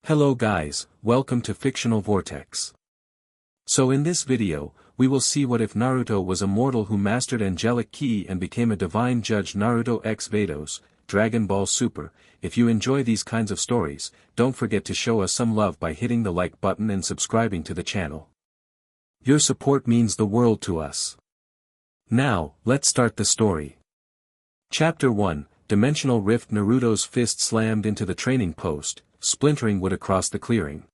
Hello guys, welcome to Fictional Vortex. So in this video, we will see what if Naruto was a mortal who mastered Angelic Ki and became a divine judge. Naruto x Vados, Dragon Ball Super. If you enjoy these kinds of stories, don't forget to show us some love by hitting the like button and subscribing to the channel. Your support means the world to us. Now, let's start the story. Chapter 1, Dimensional Rift. Naruto's fist slammed into the training post, splintering wood across the clearing.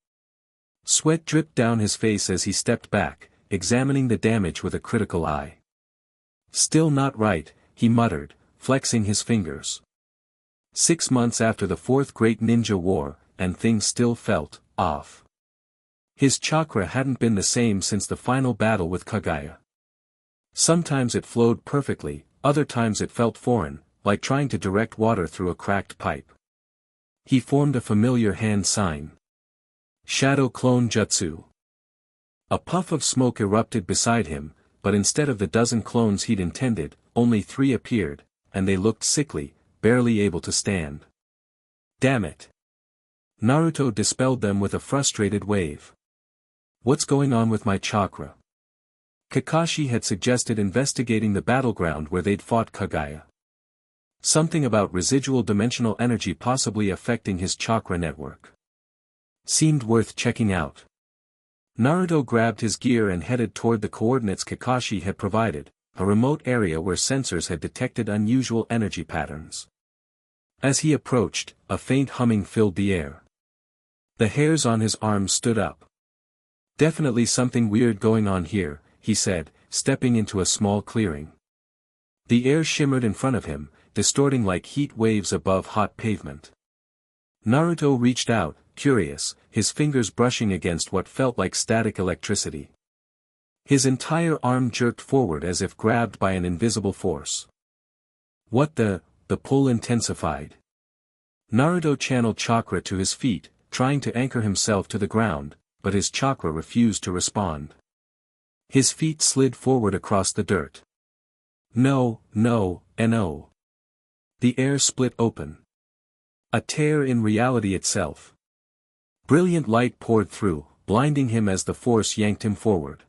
Sweat dripped down his face as he stepped back, examining the damage with a critical eye. Still not right, he muttered, flexing his fingers. 6 months after the Fourth Great Ninja War, and things still felt off. His chakra hadn't been the same since the final battle with Kaguya. Sometimes it flowed perfectly, other times it felt foreign, like trying to direct water through a cracked pipe. He formed a familiar hand sign. Shadow Clone Jutsu. A puff of smoke erupted beside him, but instead of the dozen clones he'd intended, only 3 appeared, and they looked sickly, barely able to stand. Damn it! Naruto dispelled them with a frustrated wave. What's going on with my chakra? Kakashi had suggested investigating the battleground where they'd fought Kaguya. Something about residual dimensional energy possibly affecting his chakra network. Seemed worth checking out. Naruto grabbed his gear and headed toward the coordinates Kakashi had provided, a remote area where sensors had detected unusual energy patterns. As he approached, a faint humming filled the air. The hairs on his arms stood up. Definitely something weird going on here, he said, stepping into a small clearing. The air shimmered in front of him, distorting like heat waves above hot pavement. Naruto reached out, curious, his fingers brushing against what felt like static electricity. His entire arm jerked forward as if grabbed by an invisible force. What the pull intensified. Naruto channeled chakra to his feet, trying to anchor himself to the ground, but his chakra refused to respond. His feet slid forward across the dirt. No. The air split open. A tear in reality itself. Brilliant light poured through, blinding him as the force yanked him forward.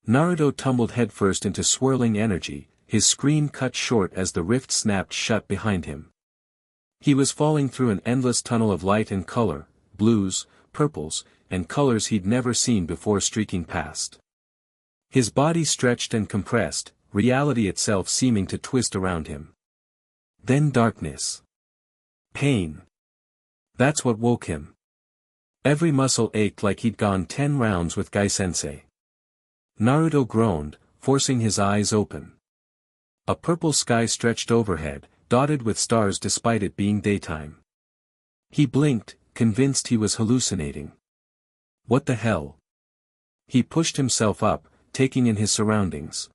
Naruto tumbled headfirst into swirling energy, his scream cut short as the rift snapped shut behind him. He was falling through an endless tunnel of light and color, blues, purples, and colors he'd never seen before streaking past. His body stretched and compressed, reality itself seeming to twist around him. Then darkness. Pain. That's what woke him. Every muscle ached like he'd gone 10 rounds with Gai-sensei. Naruto groaned, forcing his eyes open. A purple sky stretched overhead, dotted with stars despite it being daytime. He blinked, convinced he was hallucinating. What the hell? He pushed himself up, taking in his surroundings.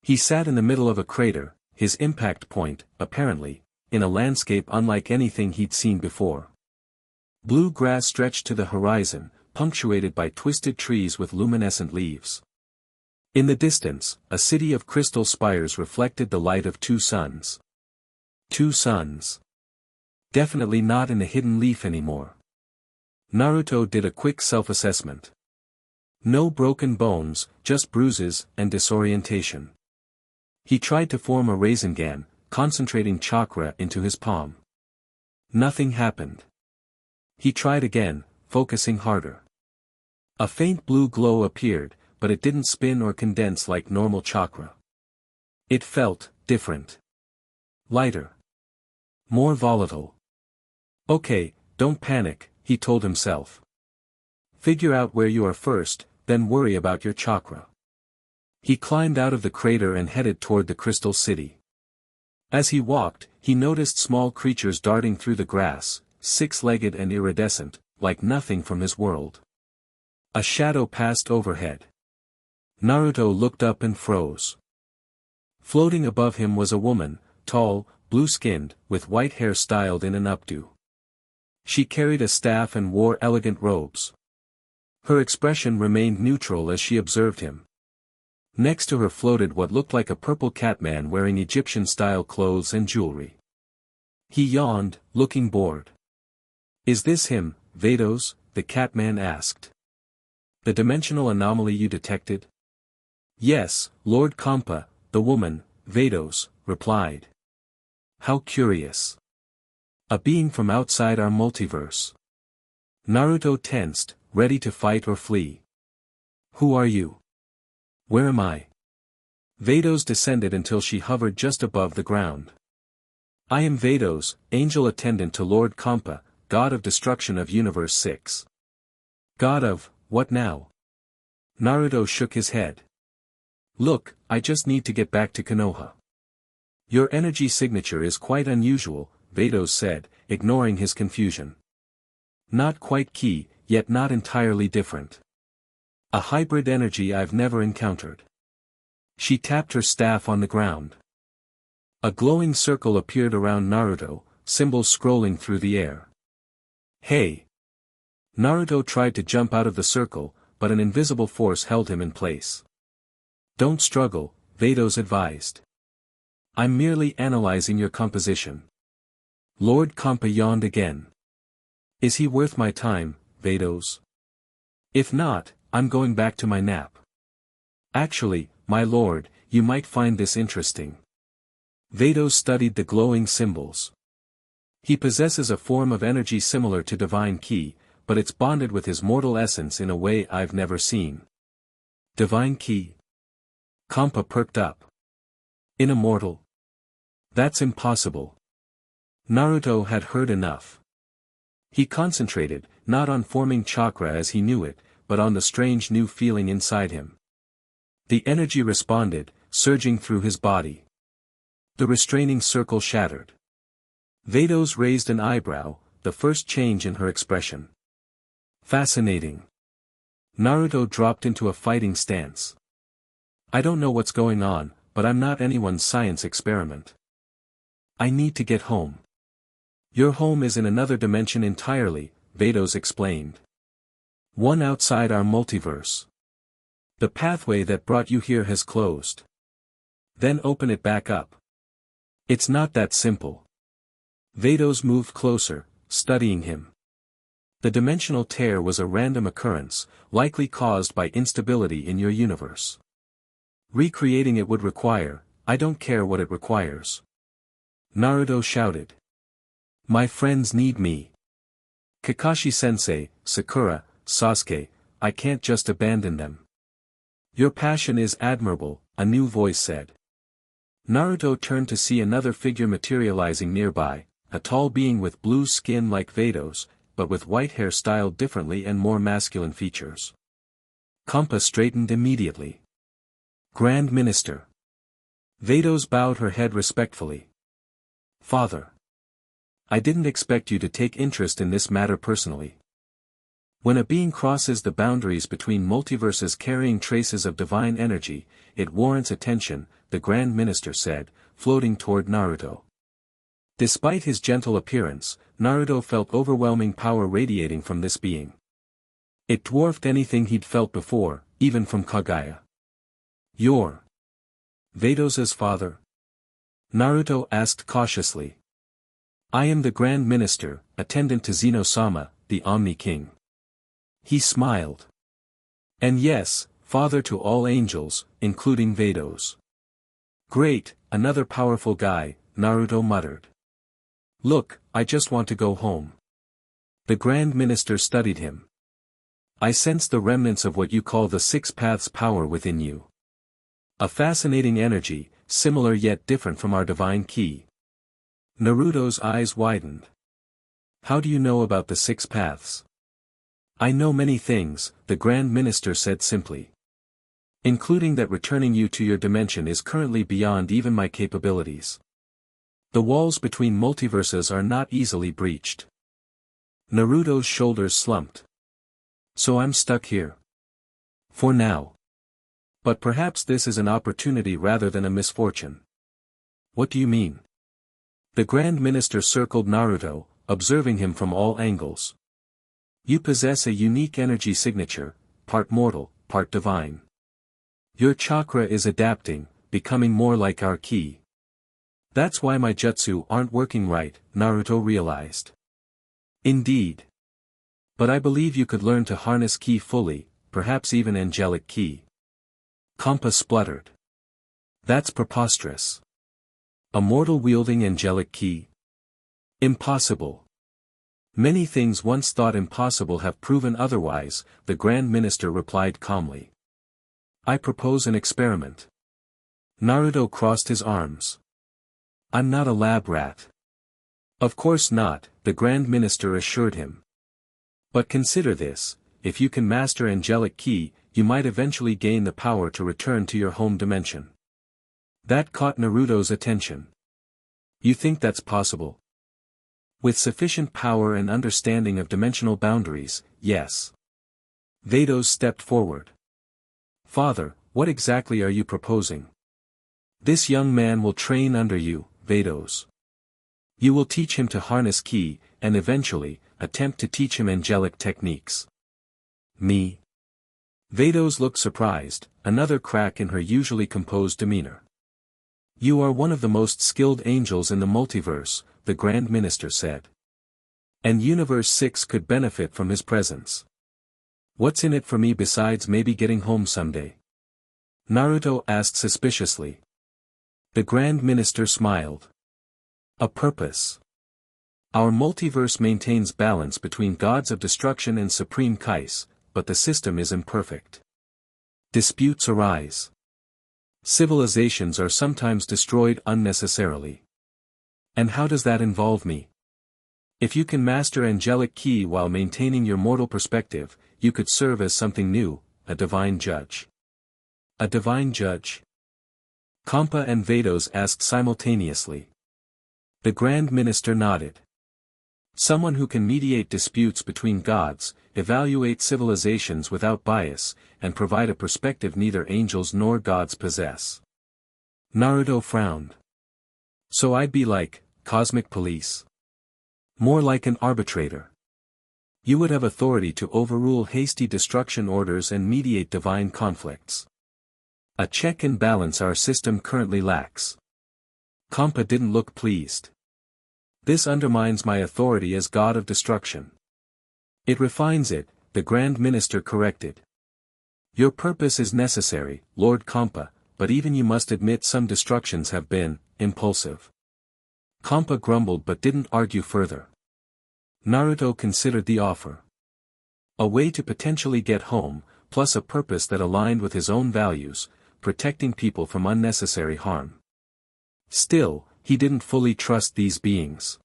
He sat in the middle of a crater, his impact point, apparently, in a landscape unlike anything he'd seen before. Blue grass stretched to the horizon, punctuated by twisted trees with luminescent leaves. In the distance, a city of crystal spires reflected the light of 2 suns. 2 suns. Definitely not in a hidden leaf anymore. Naruto did a quick self-assessment. No broken bones, just bruises and disorientation. He tried to form a Rasengan, concentrating chakra into his palm. Nothing happened. He tried again, focusing harder. A faint blue glow appeared, but it didn't spin or condense like normal chakra. It felt different. Lighter. More volatile. Okay, don't panic, he told himself. Figure out where you are first, then worry about your chakra. He climbed out of the crater and headed toward the crystal city. As he walked, he noticed small creatures darting through the grass, 6-legged and iridescent, like nothing from his world. A shadow passed overhead. Naruto looked up and froze. Floating above him was a woman, tall, blue-skinned, with white hair styled in an updo. She carried a staff and wore elegant robes. Her expression remained neutral as she observed him. Next to her floated what looked like a purple catman wearing Egyptian-style clothes and jewelry. He yawned, looking bored. Is this him, Vados? The Catman asked. The dimensional anomaly you detected? Yes, Lord Kampa, the woman, Vados, replied. How curious. A being from outside our multiverse. Naruto tensed, ready to fight or flee. Who are you? Where am I? Vados descended until she hovered just above the ground. I am Vados, angel attendant to Lord Kampa, god of destruction of Universe 6. God of, what now? Naruto shook his head. Look, I just need to get back to Konoha. Your energy signature is quite unusual, Vados said, ignoring his confusion. Not quite key, yet not entirely different. A hybrid energy I've never encountered. She tapped her staff on the ground. A glowing circle appeared around Naruto, symbols scrolling through the air. Hey! Naruto tried to jump out of the circle, but an invisible force held him in place. Don't struggle, Vados advised. I'm merely analyzing your composition. Lord Kampa yawned again. Is he worth my time, Vados? If not, I'm going back to my nap. Actually, my lord, you might find this interesting. Vados studied the glowing symbols. He possesses a form of energy similar to divine ki, but it's bonded with his mortal essence in a way I've never seen. Divine ki? Kampa perked up. In a mortal? That's impossible. Naruto had heard enough. He concentrated, not on forming chakra as he knew it, but on the strange new feeling inside him. The energy responded, surging through his body. The restraining circle shattered. Vados raised an eyebrow, the first change in her expression. Fascinating. Naruto dropped into a fighting stance. I don't know what's going on, but I'm not anyone's science experiment. I need to get home. Your home is in another dimension entirely, Vados explained. One outside our multiverse. The pathway that brought you here has closed. Then open it back up. It's not that simple. Vados moved closer, studying him. The dimensional tear was a random occurrence, likely caused by instability in your universe. Recreating it would require, I don't care what it requires. Naruto shouted. My friends need me. Kakashi-sensei, Sakura, Sasuke, I can't just abandon them. Your passion is admirable, a new voice said. Naruto turned to see another figure materializing nearby, a tall being with blue skin like Vados, but with white hair styled differently and more masculine features. Kampa straightened immediately. Grand Minister. Vados bowed her head respectfully. Father. I didn't expect you to take interest in this matter personally. When a being crosses the boundaries between multiverses carrying traces of divine energy, it warrants attention, the Grand Minister said, floating toward Naruto. Despite his gentle appearance, Naruto felt overwhelming power radiating from this being. It dwarfed anything he'd felt before, even from Kaguya. You're Vados's father? Naruto asked cautiously. I am the Grand Minister, attendant to Zeno-sama, the Omni King. He smiled. And yes, father to all angels, including Vados. Great, another powerful guy, Naruto muttered. Look, I just want to go home. The Grand Minister studied him. I sense the remnants of what you call the Six Paths power within you. A fascinating energy, similar yet different from our divine ki. Naruto's eyes widened. How do you know about the Six Paths? I know many things, the Grand Minister said simply. Including that returning you to your dimension is currently beyond even my capabilities. The walls between multiverses are not easily breached. Naruto's shoulders slumped. So I'm stuck here. For now. But perhaps this is an opportunity rather than a misfortune. What do you mean? The Grand Minister circled Naruto, observing him from all angles. You possess a unique energy signature, part mortal, part divine. Your chakra is adapting, becoming more like our ki. That's why my jutsu aren't working right, Naruto realized. Indeed. But I believe you could learn to harness ki fully, perhaps even angelic ki. Kampa spluttered. That's preposterous. A mortal wielding angelic ki? Impossible. Many things once thought impossible have proven otherwise, the Grand Minister replied calmly. I propose an experiment. Naruto crossed his arms. I'm not a lab rat. Of course not, the Grand Minister assured him. But consider this, if you can master angelic ki, you might eventually gain the power to return to your home dimension. That caught Naruto's attention. You think that's possible? With sufficient power and understanding of dimensional boundaries, yes. Vados stepped forward. Father, what exactly are you proposing? This young man will train under you, Vados. You will teach him to harness ki, and eventually, attempt to teach him angelic techniques. Me? Vados looked surprised, another crack in her usually composed demeanor. You are one of the most skilled angels in the multiverse, the Grand Minister said. And Universe 6 could benefit from his presence. What's in it for me besides maybe getting home someday? Naruto asked suspiciously. The Grand Minister smiled. A purpose. Our multiverse maintains balance between gods of destruction and supreme kais, but the system is imperfect. Disputes arise. Civilizations are sometimes destroyed unnecessarily. And how does that involve me? If you can master angelic ki while maintaining your mortal perspective, you could serve as something new, a divine judge. A divine judge? Kampa and Vados asked simultaneously. The Grand Minister nodded. Someone who can mediate disputes between gods, evaluate civilizations without bias, and provide a perspective neither angels nor gods possess. Naruto frowned. So I'd be like, cosmic police. More like an arbitrator. You would have authority to overrule hasty destruction orders and mediate divine conflicts. A check and balance our system currently lacks. Kampa didn't look pleased. This undermines my authority as god of destruction. It refines it, the Grand Minister corrected. Your purpose is necessary, Lord Kampa, but even you must admit some destructions have been impulsive. Kampa grumbled but didn't argue further. Naruto considered the offer. A way to potentially get home, plus a purpose that aligned with his own values, protecting people from unnecessary harm. Still, he didn't fully trust these beings.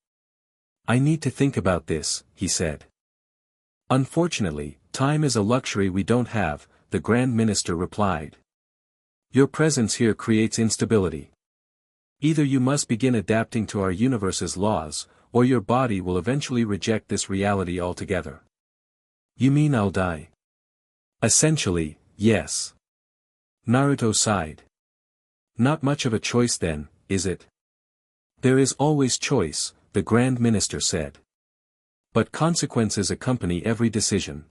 I need to think about this, he said. Unfortunately, time is a luxury we don't have, the Grand Minister replied. Your presence here creates instability. Either you must begin adapting to our universe's laws, or your body will eventually reject this reality altogether. You mean I'll die? Essentially, yes. Naruto sighed. Not much of a choice then, is it? There is always choice, the Grand Minister said. But consequences accompany every decision.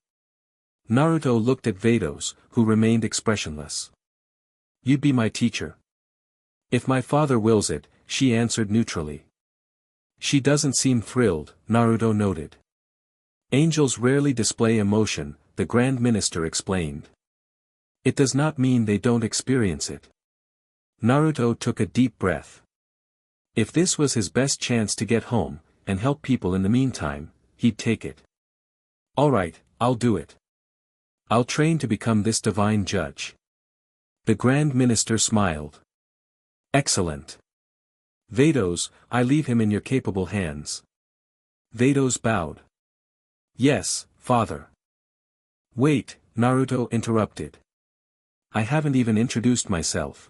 Naruto looked at Vados, who remained expressionless. You'd be my teacher. If my father wills it, she answered neutrally. She doesn't seem thrilled, Naruto noted. Angels rarely display emotion, the Grand Minister explained. It does not mean they don't experience it. Naruto took a deep breath. If this was his best chance to get home, and help people in the meantime, he'd take it. Alright, I'll do it. I'll train to become this divine judge. The Grand Minister smiled. Excellent. Vados, I leave him in your capable hands. Vados bowed. Yes, father. Wait, Naruto interrupted. I haven't even introduced myself.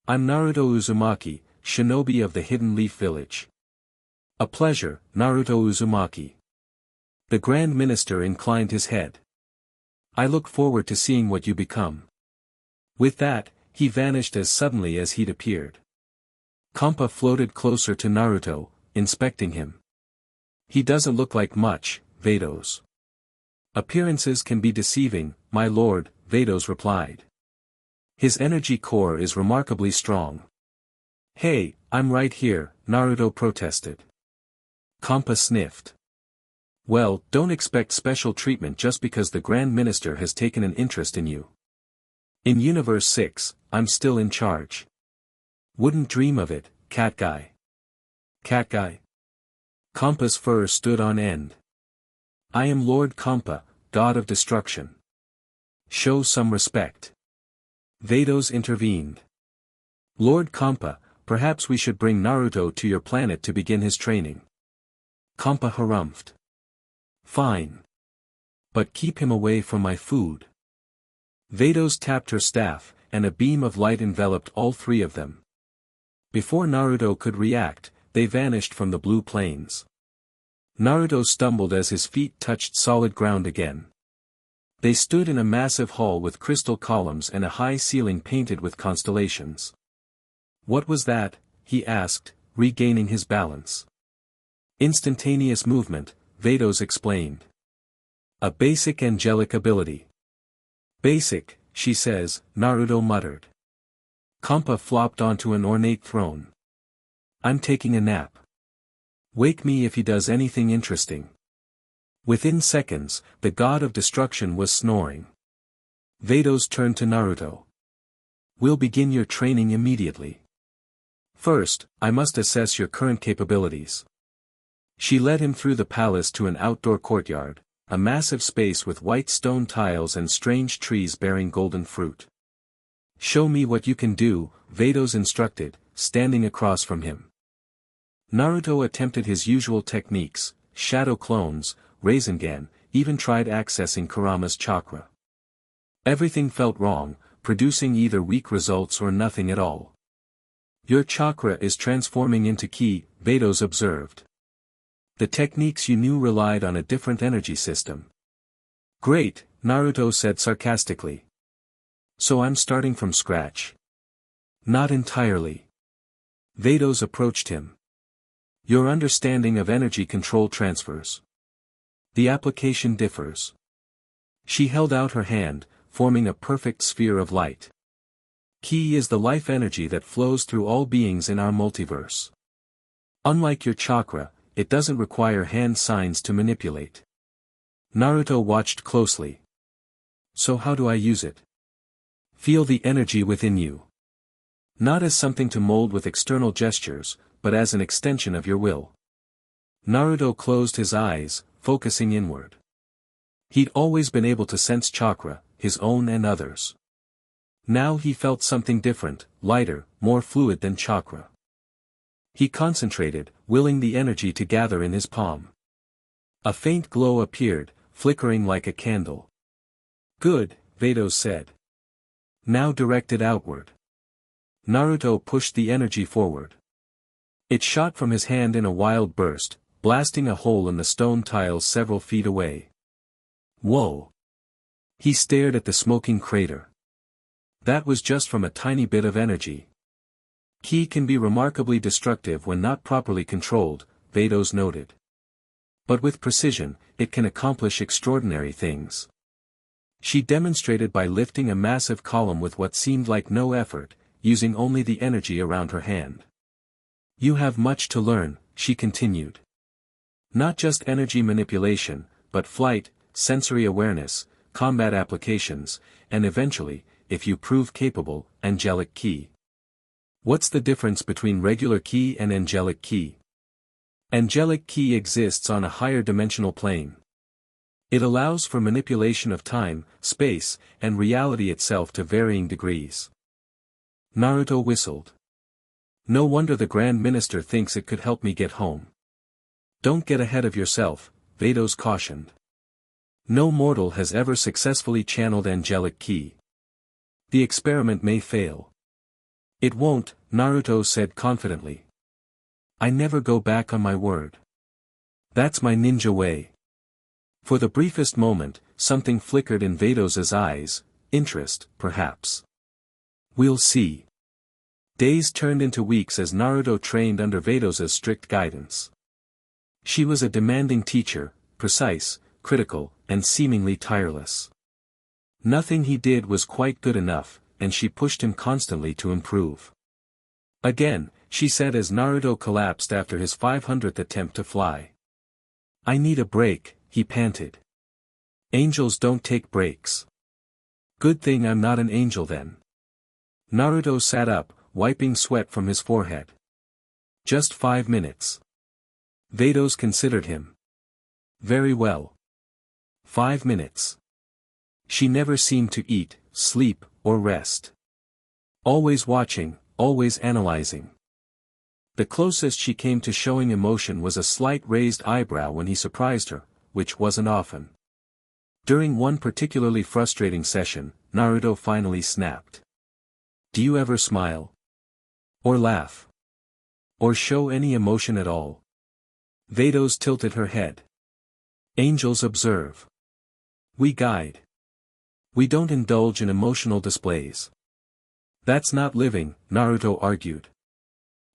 I'm Naruto Uzumaki, shinobi of the Hidden Leaf Village. A pleasure, Naruto Uzumaki. The Grand Minister inclined his head. I look forward to seeing what you become. With that, he vanished as suddenly as he'd appeared. Kampa floated closer to Naruto, inspecting him. He doesn't look like much, Vados. Appearances can be deceiving, my lord, Vados replied. His energy core is remarkably strong. Hey, I'm right here, Naruto protested. Kampa sniffed. Well, don't expect special treatment just because the Grand Minister has taken an interest in you. In Universe 6, I'm still in charge. Wouldn't dream of it, cat guy. Cat guy? Kampa's fur stood on end. I am Lord Kampa, God of Destruction. Show some respect. Vados intervened. Lord Kampa, perhaps we should bring Naruto to your planet to begin his training. Kampa harumphed. Fine. But keep him away from my food. Vados tapped her staff, and a beam of light enveloped all three of them. Before Naruto could react, they vanished from the blue plains. Naruto stumbled as his feet touched solid ground again. They stood in a massive hall with crystal columns and a high ceiling painted with constellations. What was that? He asked, regaining his balance. Instantaneous movement, Vados explained. A basic angelic ability. Basic, she says, Naruto muttered. Kampa flopped onto an ornate throne. I'm taking a nap. Wake me if he does anything interesting. Within seconds, the god of destruction was snoring. Vados turned to Naruto. We'll begin your training immediately. First, I must assess your current capabilities. She led him through the palace to an outdoor courtyard, a massive space with white stone tiles and strange trees bearing golden fruit. Show me what you can do, Vados instructed, standing across from him. Naruto attempted his usual techniques, shadow clones, Rasengan, even tried accessing Kurama's chakra. Everything felt wrong, producing either weak results or nothing at all. Your chakra is transforming into ki, Vados observed. The techniques you knew relied on a different energy system. Great, Naruto said sarcastically. So I'm starting from scratch. Not entirely. Vados approached him. Your understanding of energy control transfers. The application differs. She held out her hand, forming a perfect sphere of light. Ki is the life energy that flows through all beings in our multiverse. Unlike your chakra, it doesn't require hand signs to manipulate. Naruto watched closely. So how do I use it? Feel the energy within you. Not as something to mold with external gestures, but as an extension of your will. Naruto closed his eyes, focusing inward. He'd always been able to sense chakra, his own and others. Now he felt something different, lighter, more fluid than chakra. He concentrated, willing the energy to gather in his palm. A faint glow appeared, flickering like a candle. Good, Vados said. Now direct it outward. Naruto pushed the energy forward. It shot from his hand in a wild burst, blasting a hole in the stone tiles several feet away. Whoa! He stared at the smoking crater. That was just from a tiny bit of energy. Ki can be remarkably destructive when not properly controlled, Vados noted. But with precision, it can accomplish extraordinary things. She demonstrated by lifting a massive column with what seemed like no effort, using only the energy around her hand. You have much to learn, she continued. Not just energy manipulation, but flight, sensory awareness, combat applications, and eventually, if you prove capable, angelic ki. What's the difference between regular ki and angelic ki? Angelic ki exists on a higher dimensional plane. It allows for manipulation of time, space, and reality itself to varying degrees. Naruto whistled. No wonder the Grand Minister thinks it could help me get home. Don't get ahead of yourself, Vados cautioned. No mortal has ever successfully channeled angelic ki. The experiment may fail. It won't, Naruto said confidently. I never go back on my word. That's my ninja way. For the briefest moment, something flickered in Vados's eyes, interest, perhaps. We'll see. Days turned into weeks as Naruto trained under Vados's strict guidance. She was a demanding teacher, precise, critical, and seemingly tireless. Nothing he did was quite good enough, and she pushed him constantly to improve. Again, she said as Naruto collapsed after his 500th attempt to fly. I need a break, he panted. Angels don't take breaks. Good thing I'm not an angel then. Naruto sat up, wiping sweat from his forehead. Just 5 minutes. Vados considered him. Very well. 5 minutes. She never seemed to eat, sleep, or rest. Always watching, always analyzing. The closest she came to showing emotion was a slight raised eyebrow when he surprised her, which wasn't often. During one particularly frustrating session, Naruto finally snapped. Do you ever smile? Or laugh? Or show any emotion at all? Vados tilted her head. Angels observe. We guide. We don't indulge in emotional displays. That's not living, Naruto argued.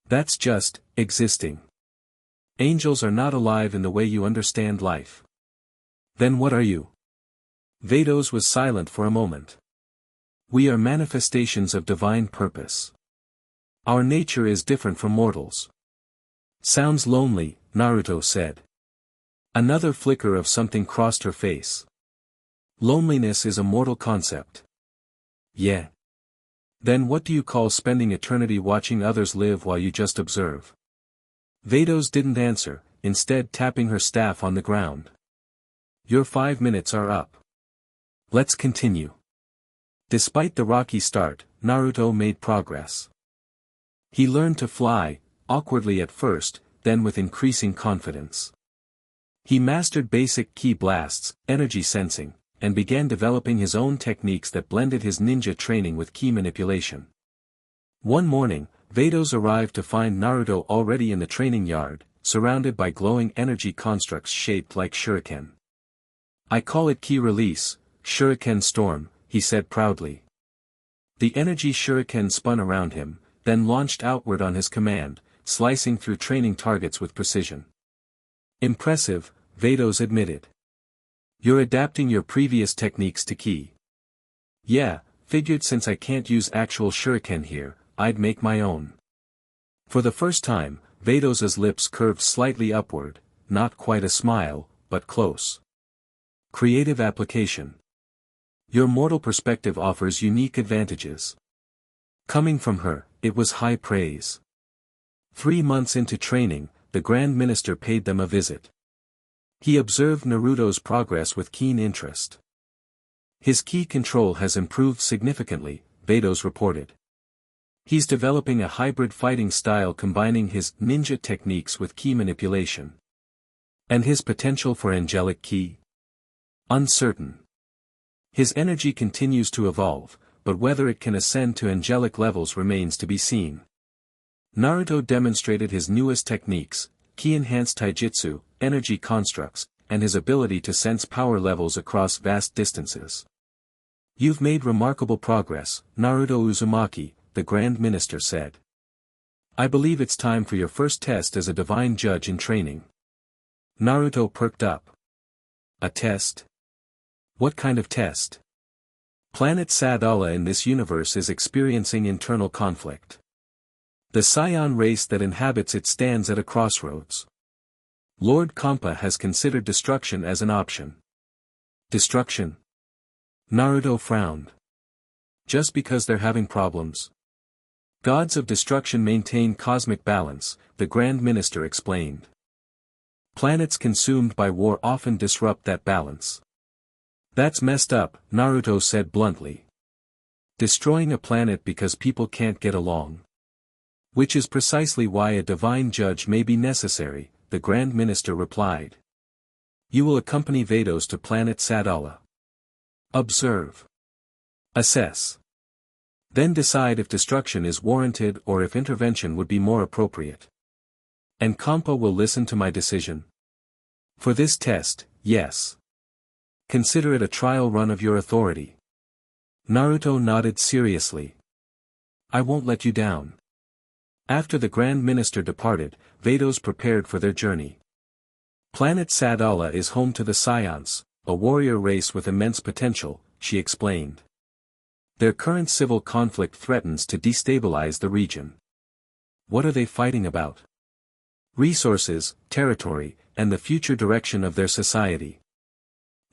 That's just, existing. Angels are not alive in the way you understand life. Then what are you? Vados was silent for a moment. We are manifestations of divine purpose. Our nature is different from mortals. Sounds lonely, Naruto said. Another flicker of something crossed her face. Loneliness is a mortal concept. Yeah. Then what do you call spending eternity watching others live while you just observe? Vados didn't answer, instead tapping her staff on the ground. Your 5 minutes are up. Let's continue. Despite the rocky start, Naruto made progress. He learned to fly, awkwardly at first, then with increasing confidence. He mastered basic ki blasts, energy sensing, and began developing his own techniques that blended his ninja training with ki manipulation. One morning, Vados arrived to find Naruto already in the training yard, surrounded by glowing energy constructs shaped like shuriken. I call it ki release, shuriken storm, he said proudly. The energy shuriken spun around him, then launched outward on his command, slicing through training targets with precision. Impressive, Vados admitted. You're adapting your previous techniques to ki. Yeah, figured since I can't use actual shuriken here, I'd make my own. For the first time, Vados's lips curved slightly upward, not quite a smile, but close. Creative application. Your mortal perspective offers unique advantages. Coming from her, it was high praise. 3 months into training, the Grand Minister paid them a visit. He observed Naruto's progress with keen interest. His ki control has improved significantly, Vados reported. He's developing a hybrid fighting style combining his ninja techniques with ki manipulation. And his potential for angelic ki? Uncertain. His energy continues to evolve, but whether it can ascend to angelic levels remains to be seen. Naruto demonstrated his newest techniques, ki-enhanced taijutsu, energy constructs, and his ability to sense power levels across vast distances. You've made remarkable progress, Naruto Uzumaki, the Grand Minister said. I believe it's time for your first test as a divine judge in training. Naruto perked up. A test? What kind of test? Planet Sadala in this universe is experiencing internal conflict. The Scion race that inhabits it stands at a crossroads. Lord Kampa has considered destruction as an option. Destruction? Naruto frowned. Just because they're having problems? Gods of destruction maintain cosmic balance, the Grand Minister explained. Planets consumed by war often disrupt that balance. That's messed up, Naruto said bluntly. Destroying a planet because people can't get along. Which is precisely why a divine judge may be necessary, the Grand Minister replied. You will accompany Vados to planet Sadala. Observe. Assess. Then decide if destruction is warranted or if intervention would be more appropriate. And Kampa will listen to my decision. For this test, yes. Consider it a trial run of your authority. Naruto nodded seriously. I won't let you down. After the Grand Minister departed, Vados prepared for their journey. Planet Sadala is home to the Scions, a warrior race with immense potential, she explained. Their current civil conflict threatens to destabilize the region. What are they fighting about? Resources, territory, and the future direction of their society.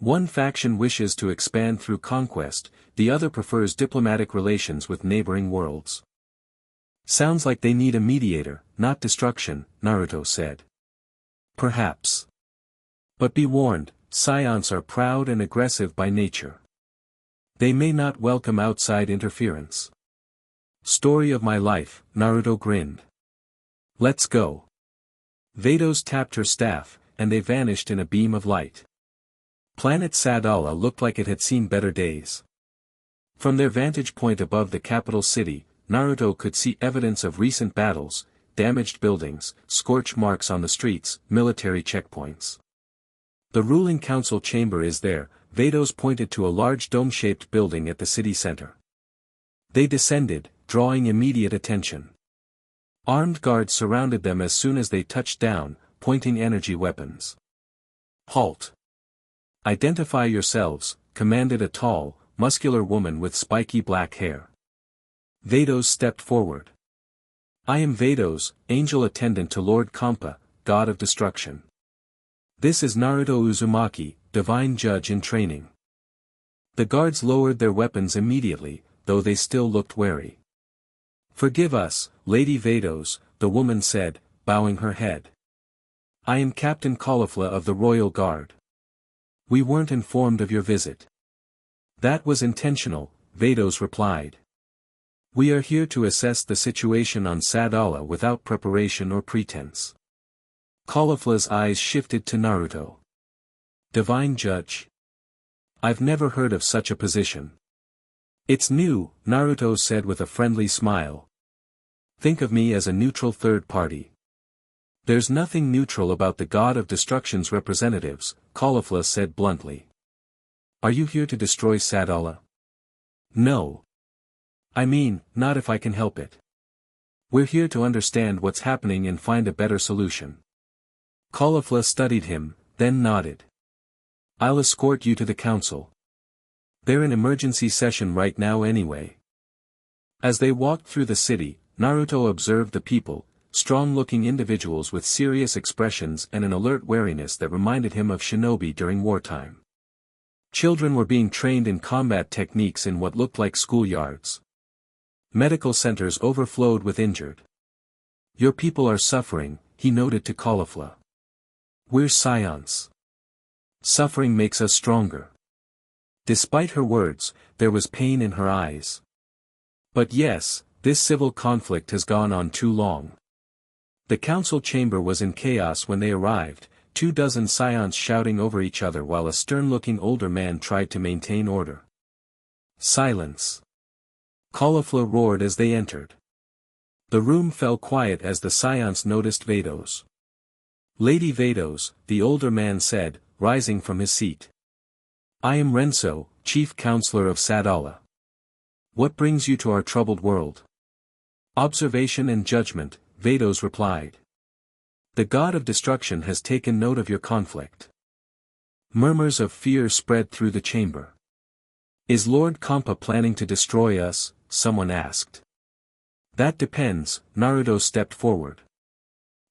One faction wishes to expand through conquest, the other prefers diplomatic relations with neighboring worlds. Sounds like they need a mediator, not destruction, Naruto said. Perhaps. But be warned, Scions are proud and aggressive by nature. They may not welcome outside interference. Story of my life, Naruto grinned. Let's go. Vados tapped her staff, and they vanished in a beam of light. Planet Sadala looked like it had seen better days. From their vantage point above the capital city, Naruto could see evidence of recent battles, damaged buildings, scorch marks on the streets, military checkpoints. The ruling council chamber is there, Vados pointed to a large dome-shaped building at the city center. They descended, drawing immediate attention. Armed guards surrounded them as soon as they touched down, pointing energy weapons. Halt! Identify yourselves, commanded a tall, muscular woman with spiky black hair. Vados stepped forward. I am Vados, angel attendant to Lord Kampa, god of destruction. This is Naruto Uzumaki, divine judge in training. The guards lowered their weapons immediately, though they still looked wary. Forgive us, Lady Vados, the woman said, bowing her head. I am Captain Caulifla of the Royal Guard. We weren't informed of your visit. That was intentional, Vados replied. We are here to assess the situation on Sadala without preparation or pretense. Caulifla's eyes shifted to Naruto. Divine Judge. I've never heard of such a position. It's new, Naruto said with a friendly smile. Think of me as a neutral third party. There's nothing neutral about the god of destruction's representatives, Caulifla said bluntly. Are you here to destroy Sadala? No. I mean, not if I can help it. We're here to understand what's happening and find a better solution. Caulifla studied him, then nodded. I'll escort you to the council. They're in emergency session right now anyway. As they walked through the city, Naruto observed the people, strong-looking individuals with serious expressions and an alert wariness that reminded him of shinobi during wartime. Children were being trained in combat techniques in what looked like schoolyards. Medical centers overflowed with injured. Your people are suffering, he noted to Caulifla. We're Scions. Suffering makes us stronger. Despite her words, there was pain in her eyes. But yes, this civil conflict has gone on too long. The council chamber was in chaos when they arrived, 24 Scions shouting over each other while a stern-looking older man tried to maintain order. Silence. Caulifla roared as they entered. The room fell quiet as the Scions noticed Vados. Lady Vados, the older man said, rising from his seat. I am Renso, chief counselor of Sadala. What brings you to our troubled world? Observation and judgment, Vados replied. The god of destruction has taken note of your conflict. Murmurs of fear spread through the chamber. Is Lord Kampa planning to destroy us? Someone asked. That depends, Naruto stepped forward.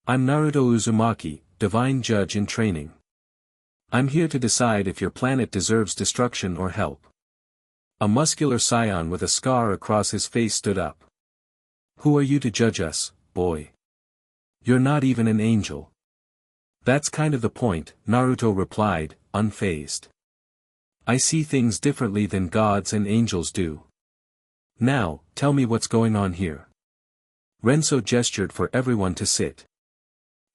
I'm Naruto Uzumaki, divine judge in training. I'm here to decide if your planet deserves destruction or help. A muscular scion with a scar across his face stood up. Who are you to judge us, boy? You're not even an angel. That's kind of the point, Naruto replied, unfazed. I see things differently than gods and angels do. Now, tell me what's going on here. Renso gestured for everyone to sit.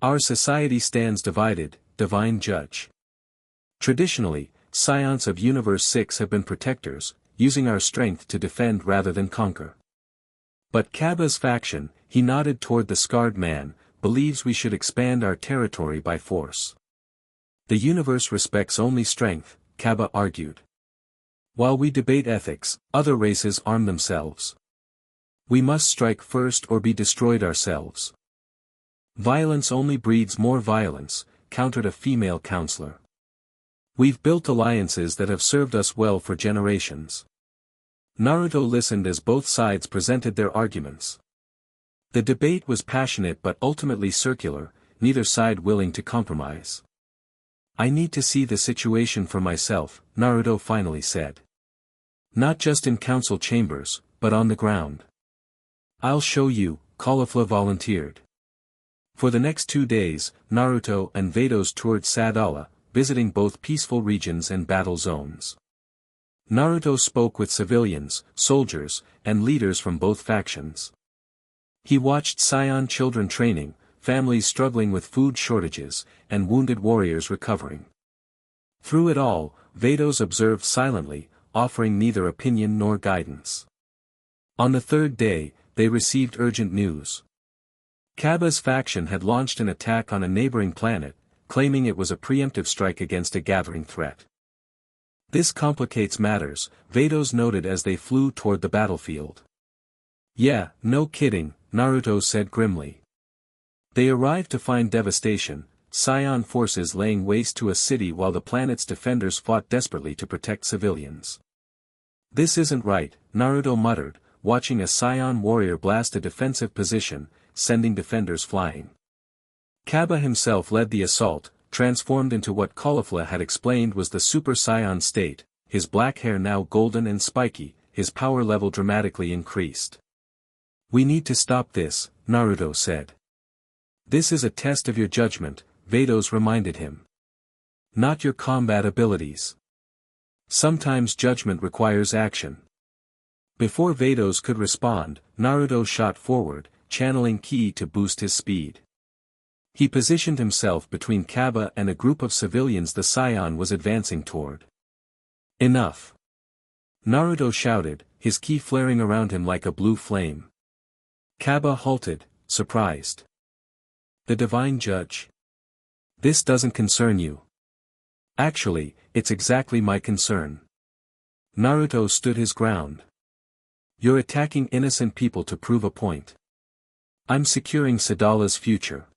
Our society stands divided, divine judge. Traditionally, Scions of Universe 6 have been protectors, using our strength to defend rather than conquer. But Kaba's faction, he nodded toward the scarred man, believes we should expand our territory by force. The universe respects only strength, Kaba argued. While we debate ethics, other races arm themselves. We must strike first or be destroyed ourselves. Violence only breeds more violence, countered a female counselor. We've built alliances that have served us well for generations. Naruto listened as both sides presented their arguments. The debate was passionate but ultimately circular, neither side willing to compromise. I need to see the situation for myself, Naruto finally said. Not just in council chambers, but on the ground. I'll show you, Caulifla volunteered. For the next 2 days, Naruto and Vados toured Sadala, visiting both peaceful regions and battle zones. Naruto spoke with civilians, soldiers, and leaders from both factions. He watched Scion children training, families struggling with food shortages, and wounded warriors recovering. Through it all, Vados observed silently, offering neither opinion nor guidance. On the 3rd day, they received urgent news. Kaba's faction had launched an attack on a neighboring planet, claiming it was a preemptive strike against a gathering threat. This complicates matters, Vados noted as they flew toward the battlefield. Yeah, no kidding, Naruto said grimly. They arrived to find devastation, Scion forces laying waste to a city while the planet's defenders fought desperately to protect civilians. This isn't right, Naruto muttered, watching a Scion warrior blast a defensive position, sending defenders flying. Kaba himself led the assault, transformed into what Caulifla had explained was the Super Saiyan state, his black hair now golden and spiky, his power level dramatically increased. We need to stop this, Naruto said. This is a test of your judgment, Vados reminded him. Not your combat abilities. Sometimes judgment requires action. Before Vados could respond, Naruto shot forward, channeling ki to boost his speed. He positioned himself between Kaba and a group of civilians the Scion was advancing toward. Enough! Naruto shouted, his ki flaring around him like a blue flame. Kaba halted, surprised. The Divine Judge? This doesn't concern you. Actually, it's exactly my concern. Naruto stood his ground. You're attacking innocent people to prove a point. I'm securing Sadala's future.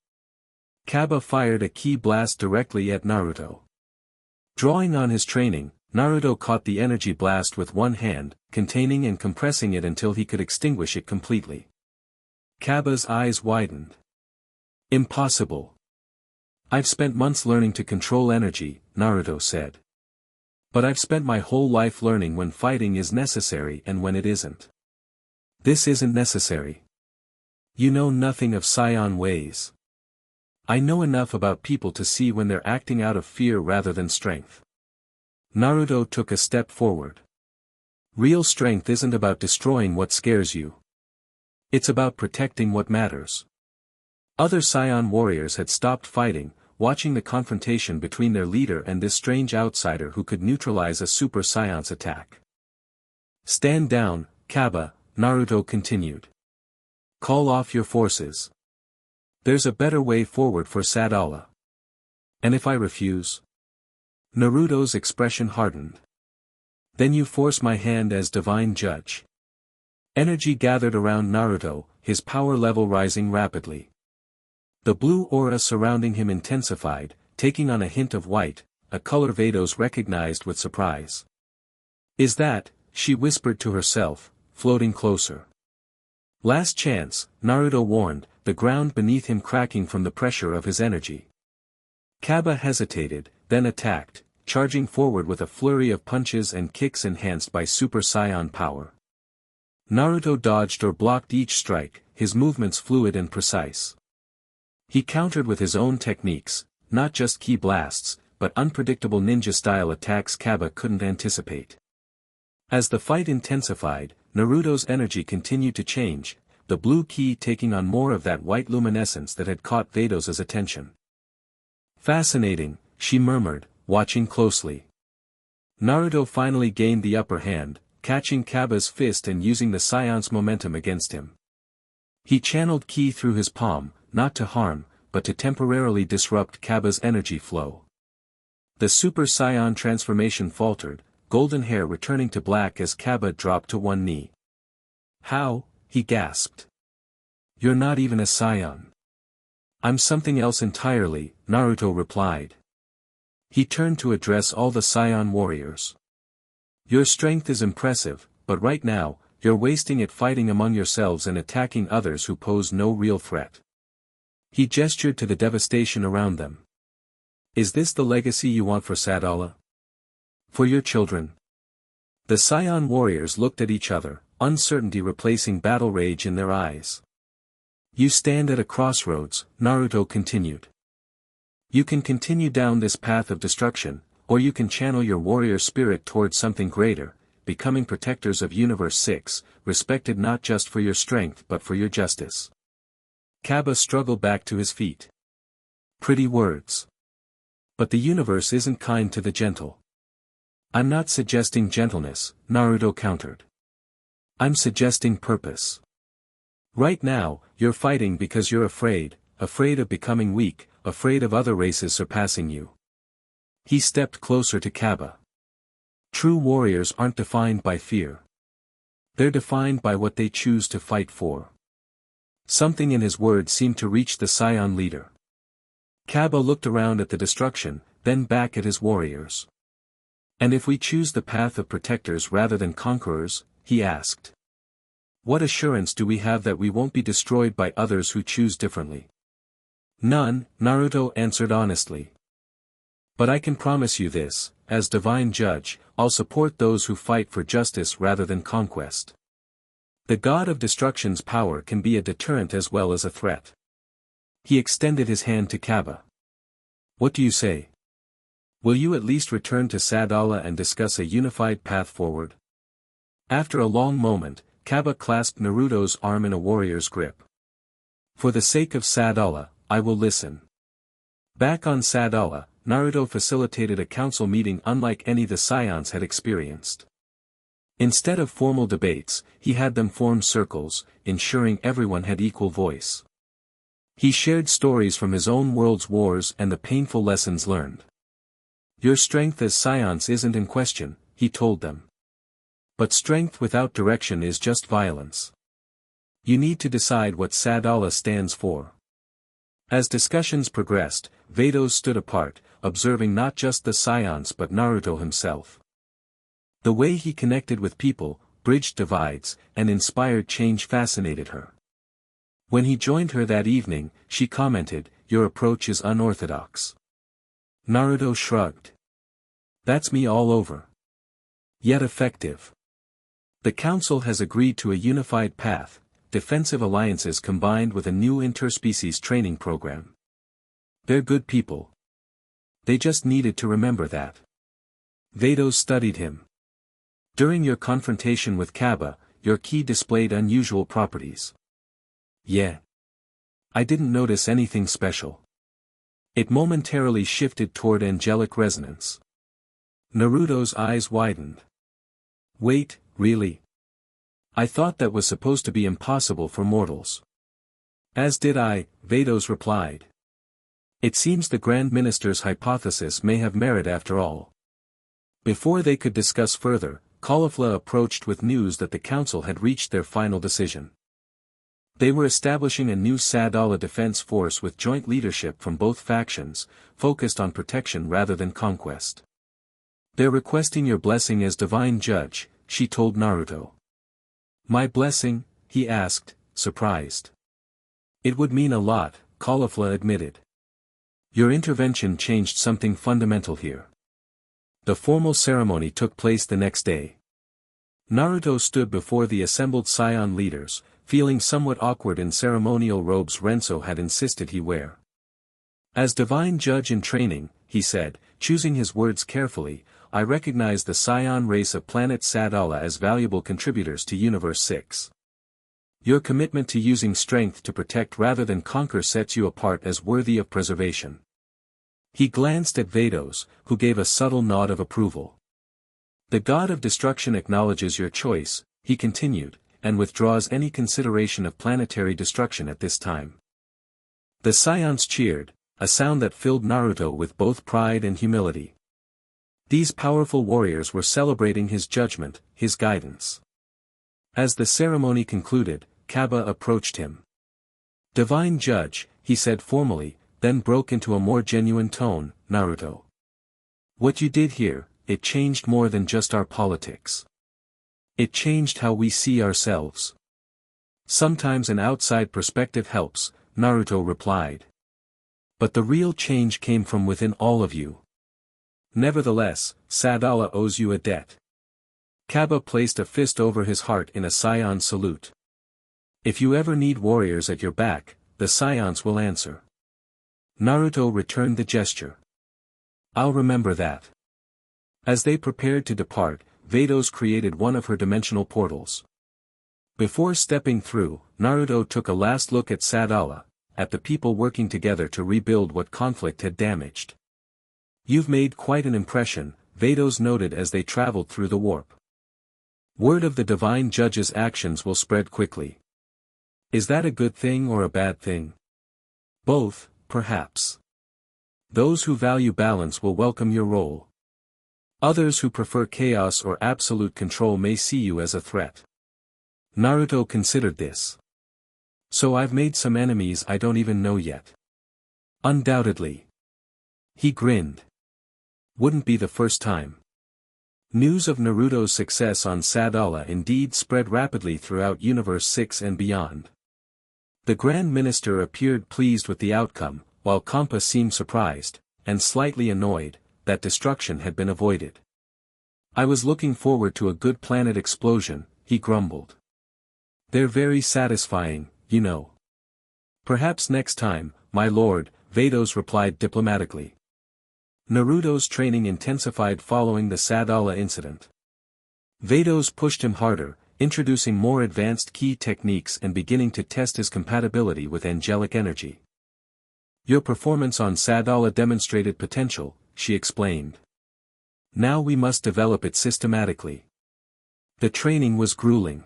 Kaba fired a ki blast directly at Naruto. Drawing on his training, Naruto caught the energy blast with one hand, containing and compressing it until he could extinguish it completely. Kaba's eyes widened. Impossible. I've spent months learning to control energy, Naruto said. But I've spent my whole life learning when fighting is necessary and when it isn't. This isn't necessary. You know nothing of Scion ways. I know enough about people to see when they're acting out of fear rather than strength. Naruto took a step forward. Real strength isn't about destroying what scares you. It's about protecting what matters. Other Scion warriors had stopped fighting, watching the confrontation between their leader and this strange outsider who could neutralize a Super Saiyan's attack. Stand down, Kaba, Naruto continued. Call off your forces. There's a better way forward for Sadala. And if I refuse? Naruto's expression hardened. Then you force my hand as Divine Judge. Energy gathered around Naruto, his power level rising rapidly. The blue aura surrounding him intensified, taking on a hint of white, a color Vados recognized with surprise. Is that, she whispered to herself, floating closer. Last chance, Naruto warned, the ground beneath him cracking from the pressure of his energy. Kaba hesitated, then attacked, charging forward with a flurry of punches and kicks enhanced by Super Saiyan power. Naruto dodged or blocked each strike, his movements fluid and precise. He countered with his own techniques, not just ki blasts, but unpredictable ninja-style attacks Kaba couldn't anticipate. As the fight intensified, Naruto's energy continued to change, the blue ki taking on more of that white luminescence that had caught Vados' attention. Fascinating, she murmured, watching closely. Naruto finally gained the upper hand, catching Kaba's fist and using the Scion's momentum against him. He channeled ki through his palm, not to harm, but to temporarily disrupt Kaba's energy flow. The Super Saiyan transformation faltered, golden hair returning to black as Kaba dropped to one knee. How? He gasped. You're not even a Saiyan. I'm something else entirely, Naruto replied. He turned to address all the Saiyan warriors. Your strength is impressive, but right now, you're wasting it fighting among yourselves and attacking others who pose no real threat. He gestured to the devastation around them. Is this the legacy you want for Sadala? For your children? The Scion warriors looked at each other, uncertainty replacing battle rage in their eyes. You stand at a crossroads, Naruto continued. You can continue down this path of destruction, or you can channel your warrior spirit towards something greater, becoming protectors of Universe 6, respected not just for your strength but for your justice. Kaba struggled back to his feet. Pretty words. But the universe isn't kind to the gentle. I'm not suggesting gentleness, Naruto countered. I'm suggesting purpose. Right now, you're fighting because you're afraid of becoming weak, afraid of other races surpassing you. He stepped closer to Kaba. True warriors aren't defined by fear. They're defined by what they choose to fight for. Something in his words seemed to reach the Scion leader. Kaba looked around at the destruction, then back at his warriors. And if we choose the path of protectors rather than conquerors, he asked. What assurance do we have that we won't be destroyed by others who choose differently? None, Naruto answered honestly. But I can promise you this, as divine judge, I'll support those who fight for justice rather than conquest. The god of destruction's power can be a deterrent as well as a threat. He extended his hand to Kaba. What do you say? Will you at least return to Sadala and discuss a unified path forward? After a long moment, Kaba clasped Naruto's arm in a warrior's grip. For the sake of Sadala, I will listen. Back on Sadala, Naruto facilitated a council meeting unlike any the Scions had experienced. Instead of formal debates, he had them form circles, ensuring everyone had equal voice. He shared stories from his own world's wars and the painful lessons learned. Your strength as Scions isn't in question, he told them. But strength without direction is just violence. You need to decide what Sadala stands for. As discussions progressed, Vados stood apart, observing not just the Scions but Naruto himself. The way he connected with people, bridged divides, and inspired change fascinated her. When he joined her that evening, she commented, "Your approach is unorthodox." Naruto shrugged. That's me all over. Yet effective. The council has agreed to a unified path, defensive alliances combined with a new interspecies training program. They're good people. They just needed to remember that. Vados studied him. During your confrontation with Kaba, your ki displayed unusual properties. Yeah. I didn't notice anything special. It momentarily shifted toward angelic resonance. Naruto's eyes widened. Wait, really? I thought that was supposed to be impossible for mortals. As did I, Vados replied. It seems the Grand Minister's hypothesis may have merit after all. Before they could discuss further, Caulifla approached with news that the council had reached their final decision. They were establishing a new Sadala defense force with joint leadership from both factions, focused on protection rather than conquest. They're requesting your blessing as divine judge, she told Naruto. My blessing? He asked, surprised. It would mean a lot, Caulifla admitted. Your intervention changed something fundamental here. The formal ceremony took place the next day. Naruto stood before the assembled Scion leaders, feeling somewhat awkward in ceremonial robes Renzo had insisted he wear. As divine judge in training, he said, choosing his words carefully, I recognize the Scion race of planet Sadala as valuable contributors to Universe 6. Your commitment to using strength to protect rather than conquer sets you apart as worthy of preservation. He glanced at Vados, who gave a subtle nod of approval. The god of destruction acknowledges your choice, he continued, and withdraws any consideration of planetary destruction at this time. The Scions cheered, a sound that filled Naruto with both pride and humility. These powerful warriors were celebrating his judgment, his guidance. As the ceremony concluded, Kaba approached him. Divine Judge, he said formally, then broke into a more genuine tone, Naruto. What you did here, it changed more than just our politics. It changed how we see ourselves. Sometimes an outside perspective helps, Naruto replied. But the real change came from within all of you. Nevertheless, Sadala owes you a debt. Kaba placed a fist over his heart in a Scion salute. If you ever need warriors at your back, the Scions will answer. Naruto returned the gesture. I'll remember that. As they prepared to depart, Vados created one of her dimensional portals. Before stepping through, Naruto took a last look at Sadala, at the people working together to rebuild what conflict had damaged. You've made quite an impression, Vados noted as they traveled through the warp. Word of the divine judge's actions will spread quickly. Is that a good thing or a bad thing? Both, perhaps. Those who value balance will welcome your role. Others who prefer chaos or absolute control may see you as a threat. Naruto considered this. So I've made some enemies I don't even know yet. Undoubtedly. He grinned. Wouldn't be the first time. News of Naruto's success on Sadala indeed spread rapidly throughout Universe 6 and beyond. The Grand Minister appeared pleased with the outcome, while Kampa seemed surprised, and slightly annoyed, that destruction had been avoided. I was looking forward to a good planet explosion, he grumbled. They're very satisfying, you know. Perhaps next time, my lord, Vados replied diplomatically. Naruto's training intensified following the Sadala incident. Vados pushed him harder, introducing more advanced key techniques and beginning to test his compatibility with angelic energy. Your performance on Sadala demonstrated potential, she explained. Now we must develop it systematically. The training was grueling.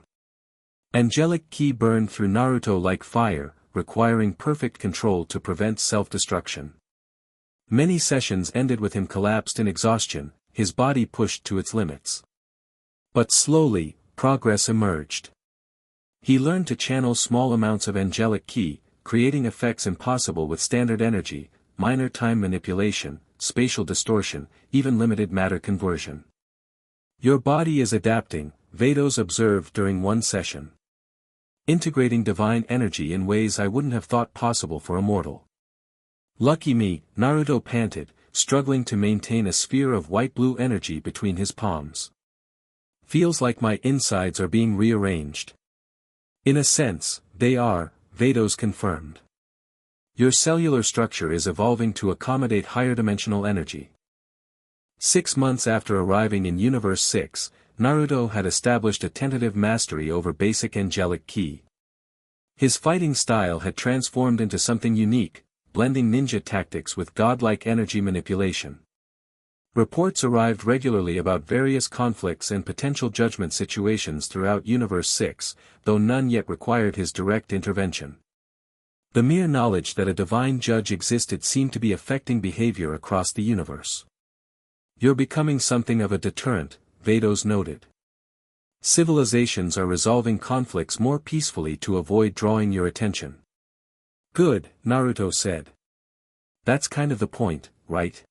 Angelic ki burned through Naruto like fire, requiring perfect control to prevent self-destruction. Many sessions ended with him collapsed in exhaustion, his body pushed to its limits. But slowly, progress emerged. He learned to channel small amounts of angelic ki, creating effects impossible with standard energy, minor time manipulation, spatial distortion, even limited matter conversion. Your body is adapting, Vados observed during one session. Integrating divine energy in ways I wouldn't have thought possible for a mortal. Lucky me, Naruto panted, struggling to maintain a sphere of white-blue energy between his palms. Feels like my insides are being rearranged. In a sense, they are, Vados confirmed. Your cellular structure is evolving to accommodate higher dimensional energy. 6 months after arriving in Universe 6, Naruto had established a tentative mastery over basic angelic ki. His fighting style had transformed into something unique, blending ninja tactics with godlike energy manipulation. Reports arrived regularly about various conflicts and potential judgment situations throughout Universe 6, though none yet required his direct intervention. The mere knowledge that a divine judge existed seemed to be affecting behavior across the universe. You're becoming something of a deterrent, Vados noted. Civilizations are resolving conflicts more peacefully to avoid drawing your attention. Good, Naruto said. That's kind of the point, right?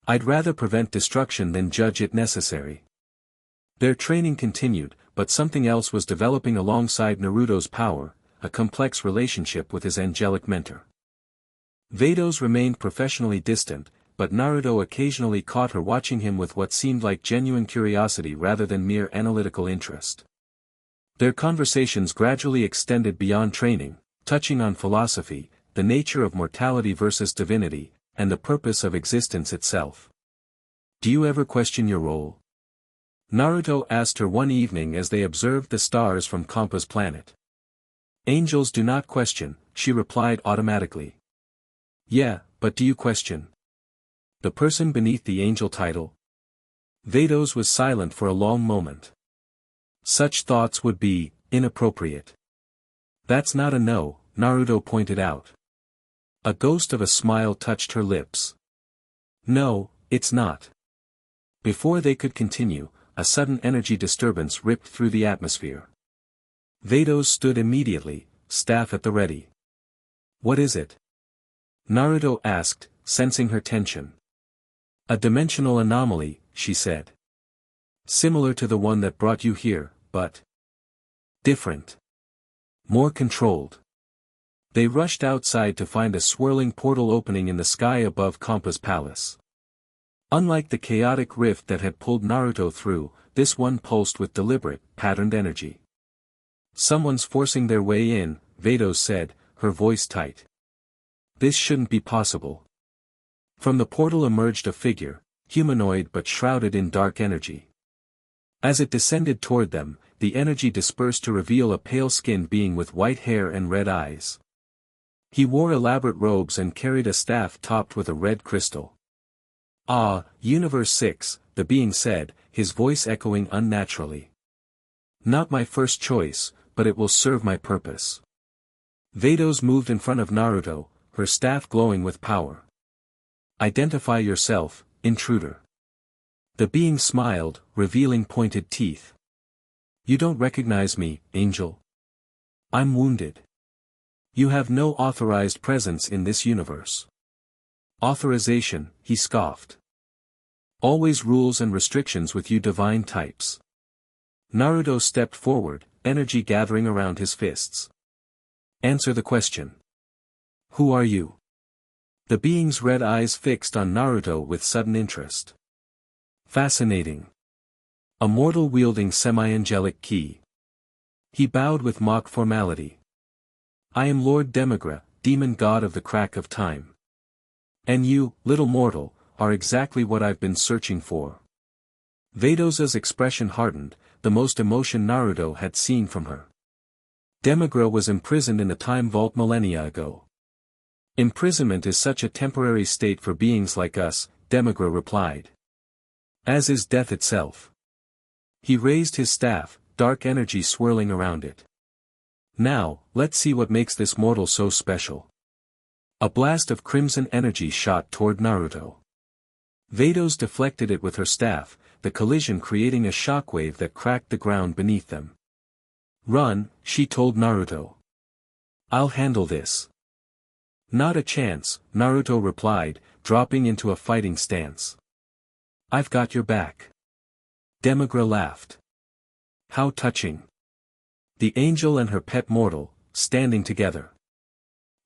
I'd rather prevent destruction than judge it necessary. Their training continued, but something else was developing alongside Naruto's power, a complex relationship with his angelic mentor. Vados remained professionally distant, but Naruto occasionally caught her watching him with what seemed like genuine curiosity rather than mere analytical interest. Their conversations gradually extended beyond training, touching on philosophy, the nature of mortality versus divinity, and the purpose of existence itself. Do you ever question your role? Naruto asked her one evening as they observed the stars from Kampa's planet. Angels do not question, she replied automatically. Yeah, but do you question the person beneath the angel title? Vados was silent for a long moment. Such thoughts would be inappropriate. That's not a no, Naruto pointed out. A ghost of a smile touched her lips. No, it's not. Before they could continue, a sudden energy disturbance ripped through the atmosphere. Vados stood immediately, staff at the ready. What is it? Naruto asked, sensing her tension. A dimensional anomaly, she said. Similar to the one that brought you here, but different. More controlled. They rushed outside to find a swirling portal opening in the sky above Kompa's palace. Unlike the chaotic rift that had pulled Naruto through, this one pulsed with deliberate, patterned energy. "Someone's forcing their way in," Vados said, her voice tight. "This shouldn't be possible." From the portal emerged a figure, humanoid but shrouded in dark energy. As it descended toward them, the energy dispersed to reveal a pale-skinned being with white hair and red eyes. He wore elaborate robes and carried a staff topped with a red crystal. "Ah, Universe 6, the being said, his voice echoing unnaturally. "Not my first choice, but it will serve my purpose." Vados moved in front of Naruto, her staff glowing with power. "Identify yourself, intruder." The being smiled, revealing pointed teeth. "You don't recognize me, Angel. I'm wounded. You have no authorized presence in this universe." "Authorization," he scoffed. "Always rules and restrictions with you divine types." Naruto stepped forward, energy gathering around his fists. "Answer the question. Who are you?" The being's red eyes fixed on Naruto with sudden interest. "Fascinating. A mortal wielding semi-angelic ki." He bowed with mock formality. "I am Lord Demigra, demon god of the crack of time. And you, little mortal, are exactly what I've been searching for." Vados's expression hardened, the most emotion Naruto had seen from her. "Demigra was imprisoned in the time vault millennia ago." "Imprisonment is such a temporary state for beings like us," Demigra replied. "As is death itself." He raised his staff, dark energy swirling around it. "Now, let's see what makes this mortal so special." A blast of crimson energy shot toward Naruto. Vados deflected it with her staff, the collision creating a shockwave that cracked the ground beneath them. "Run," she told Naruto. "I'll handle this." "Not a chance," Naruto replied, dropping into a fighting stance. "I've got your back." Demigra laughed. "How touching." The angel and her pet mortal, standing together.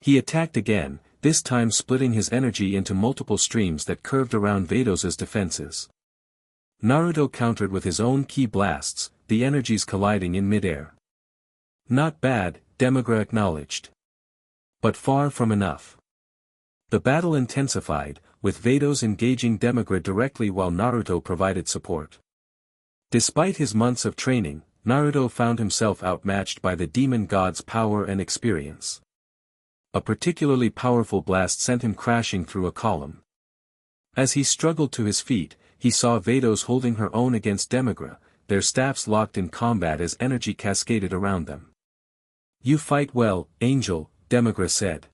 He attacked again, this time splitting his energy into multiple streams that curved around Vados's defenses. Naruto countered with his own ki blasts, the energies colliding in midair. "Not bad," Demigra acknowledged. "But far from enough." The battle intensified, with Vados engaging Demigra directly while Naruto provided support. Despite his months of training, Naruto found himself outmatched by the demon god's power and experience. A particularly powerful blast sent him crashing through a column. As he struggled to his feet, he saw Vados holding her own against Demigra, their staffs locked in combat as energy cascaded around them. "You fight well, Angel," Demigra said.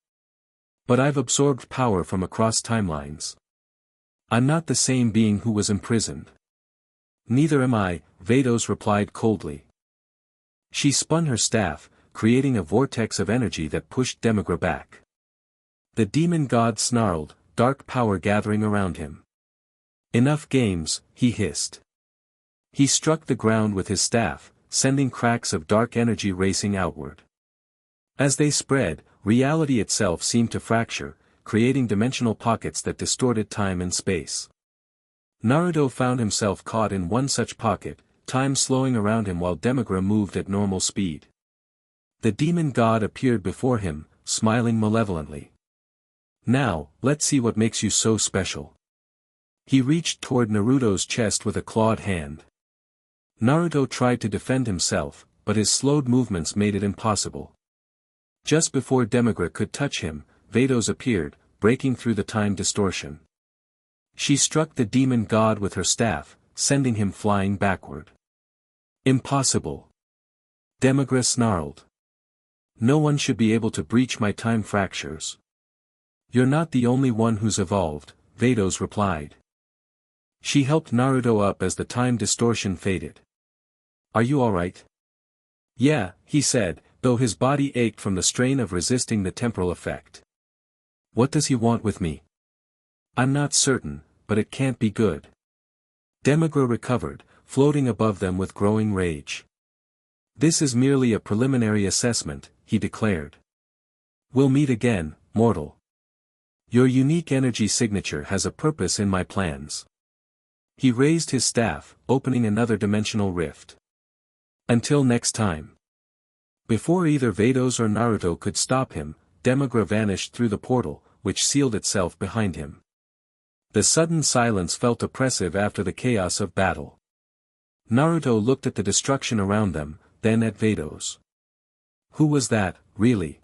"But I've absorbed power from across timelines. I'm not the same being who was imprisoned." "Neither am I," Vados replied coldly. She spun her staff, creating a vortex of energy that pushed Demigra back. The demon god snarled, dark power gathering around him. "Enough games," he hissed. He struck the ground with his staff, sending cracks of dark energy racing outward. As they spread, reality itself seemed to fracture, creating dimensional pockets that distorted time and space. Naruto found himself caught in one such pocket, time slowing around him while Demigra moved at normal speed. The demon god appeared before him, smiling malevolently. "Now, let's see what makes you so special." He reached toward Naruto's chest with a clawed hand. Naruto tried to defend himself, but his slowed movements made it impossible. Just before Demigra could touch him, Vados appeared, breaking through the time distortion. She struck the demon god with her staff, sending him flying backward. "Impossible." Demigra snarled. "No one should be able to breach my time fractures." "You're not the only one who's evolved," Vados replied. She helped Naruto up as the time distortion faded. "Are you alright?" "Yeah," he said, though his body ached from the strain of resisting the temporal effect. "What does he want with me?" "I'm not certain, but it can't be good." Demigra recovered, floating above them with growing rage. "This is merely a preliminary assessment," he declared. We'll meet again, mortal. Your unique energy signature has a purpose in my plans. He raised his staff, opening another dimensional rift. Until next time. Before either Vados or Naruto could stop him, Demigra vanished through the portal, which sealed itself behind him. The sudden silence felt oppressive after the chaos of battle. Naruto looked at the destruction around them, then at Vados. Who was that, really?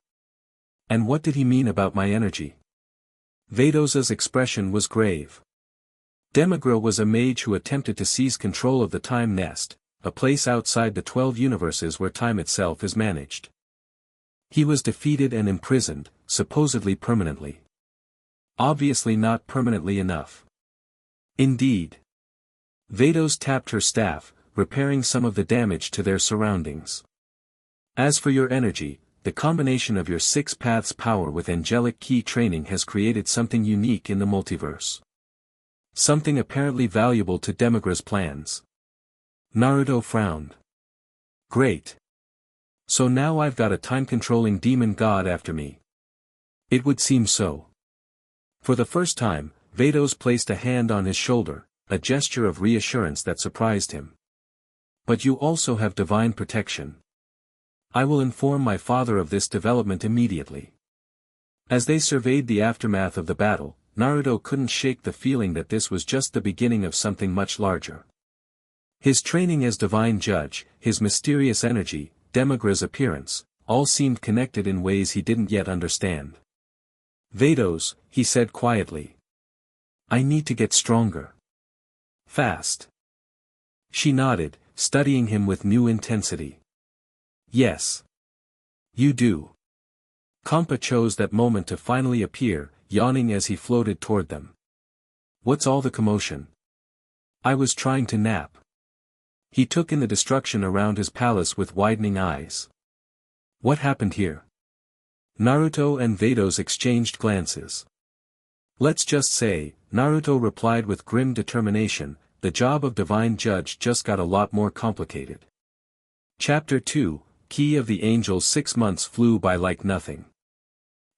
And what did he mean about my energy? Vados's expression was grave. Demigra was a mage who attempted to seize control of the Time Nest, a place outside the 12 universes where time itself is managed. He was defeated and imprisoned, supposedly permanently. Obviously not permanently enough. Indeed. Vados tapped her staff, repairing some of the damage to their surroundings. As for your energy, the combination of your 6 paths power with angelic key training has created something unique in the multiverse. Something apparently valuable to Demigra's plans. Naruto frowned. Great. So now I've got a time-controlling demon god after me. It would seem so. For the first time, Vados placed a hand on his shoulder, a gesture of reassurance that surprised him. But you also have divine protection. I will inform my father of this development immediately. As they surveyed the aftermath of the battle, Naruto couldn't shake the feeling that this was just the beginning of something much larger. His training as divine judge, his mysterious energy, Demigra's appearance, all seemed connected in ways he didn't yet understand. Vados, he said quietly. I need to get stronger. Fast. She nodded, studying him with new intensity. Yes. You do. Kampa chose that moment to finally appear, yawning as he floated toward them. What's all the commotion? I was trying to nap. He took in the destruction around his palace with widening eyes. What happened here? Naruto and Vados exchanged glances. Let's just say, Naruto replied with grim determination, the job of divine judge just got a lot more complicated. Chapter 2, Key of the Angels. 6 months flew by like nothing.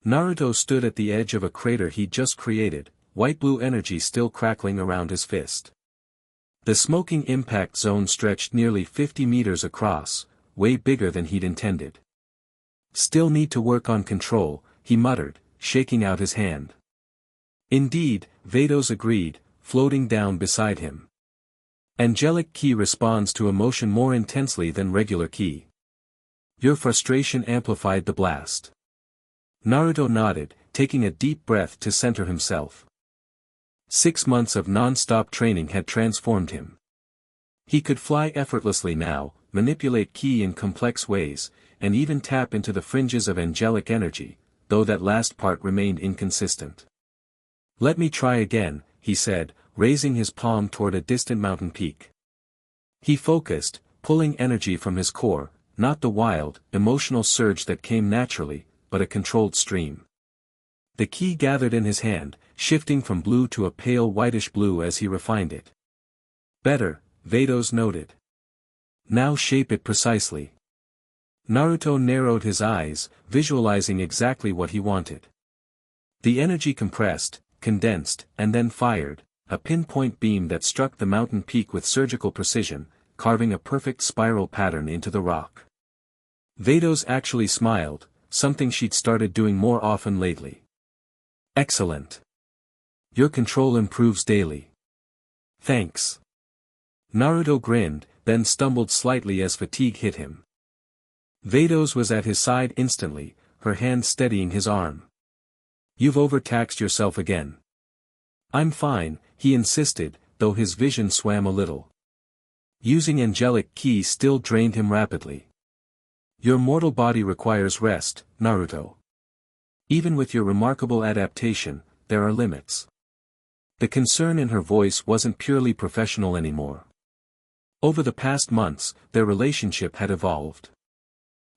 Naruto stood at the edge of a crater he'd just created, white-blue energy still crackling around his fist. The smoking impact zone stretched nearly 50 meters across, way bigger than he'd intended. Still need to work on control, he muttered, shaking out his hand. Indeed, Vados agreed, floating down beside him. Angelic ki responds to emotion more intensely than regular ki. Your frustration amplified the blast. Naruto nodded, taking a deep breath to center himself. 6 months of non-stop training had transformed him. He could fly effortlessly now, manipulate ki in complex ways, and even tap into the fringes of angelic energy, though that last part remained inconsistent. Let me try again, he said, raising his palm toward a distant mountain peak. He focused, pulling energy from his core, not the wild, emotional surge that came naturally, but a controlled stream. The ki gathered in his hand, shifting from blue to a pale whitish blue as he refined it. Better, Vados noted. Now shape it precisely. Naruto narrowed his eyes, visualizing exactly what he wanted. The energy compressed, condensed, and then fired, a pinpoint beam that struck the mountain peak with surgical precision, carving a perfect spiral pattern into the rock. Vados actually smiled, something she'd started doing more often lately. Excellent. Your control improves daily. Thanks. Naruto grinned, then stumbled slightly as fatigue hit him. Vados was at his side instantly, her hand steadying his arm. You've overtaxed yourself again. I'm fine, he insisted, though his vision swam a little. Using angelic ki still drained him rapidly. Your mortal body requires rest, Naruto. Even with your remarkable adaptation, there are limits. The concern in her voice wasn't purely professional anymore. Over the past months, their relationship had evolved.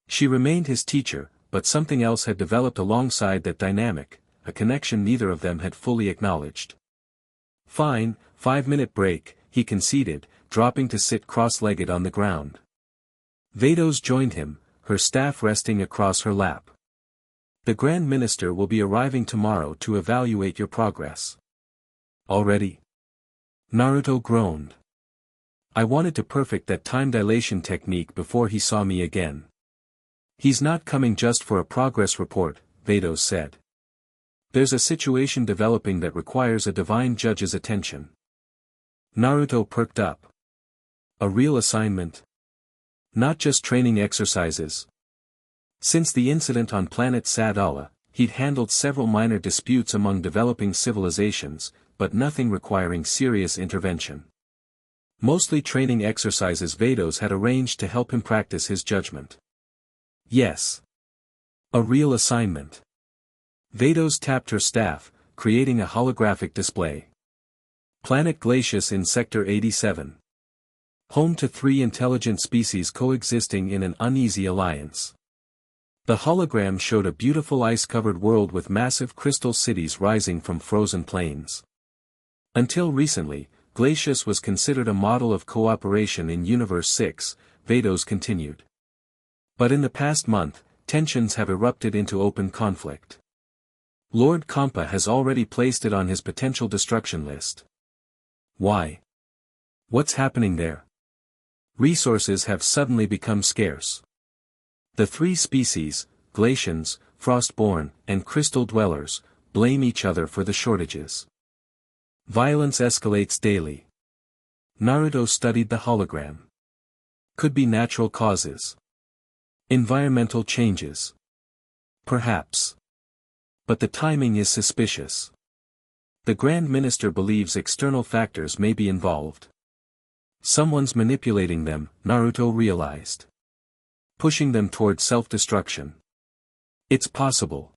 She remained his teacher, but something else had developed alongside that dynamic, a connection neither of them had fully acknowledged. Fine, 5-minute break, he conceded, dropping to sit cross-legged on the ground. Vados joined him, her staff resting across her lap. The Grand Minister will be arriving tomorrow to evaluate your progress. Already? Naruto groaned. I wanted to perfect that time dilation technique before he saw me again. He's not coming just for a progress report, Vados said. There's a situation developing that requires a divine judge's attention. Naruto perked up. A real assignment? Not just training exercises. Since the incident on planet Sadala, he'd handled several minor disputes among developing civilizations, but nothing requiring serious intervention. Mostly training exercises Vados had arranged to help him practice his judgment. Yes. A real assignment. Vados tapped her staff, creating a holographic display. Planet Glacius in Sector 87. Home to 3 intelligent species coexisting in an uneasy alliance. The hologram showed a beautiful ice-covered world with massive crystal cities rising from frozen plains. Until recently, Glacius was considered a model of cooperation in Universe 6, Vados continued. But in the past month, tensions have erupted into open conflict. Lord Kompa has already placed it on his potential destruction list. Why? What's happening there? Resources have suddenly become scarce. The 3 species, Glacians, Frostborn, and Crystal Dwellers, blame each other for the shortages. Violence escalates daily. Naruto studied the hologram. Could be natural causes. Environmental changes. Perhaps. But the timing is suspicious. The Grand Minister believes external factors may be involved. Someone's manipulating them, Naruto realized. Pushing them toward self-destruction. It's possible.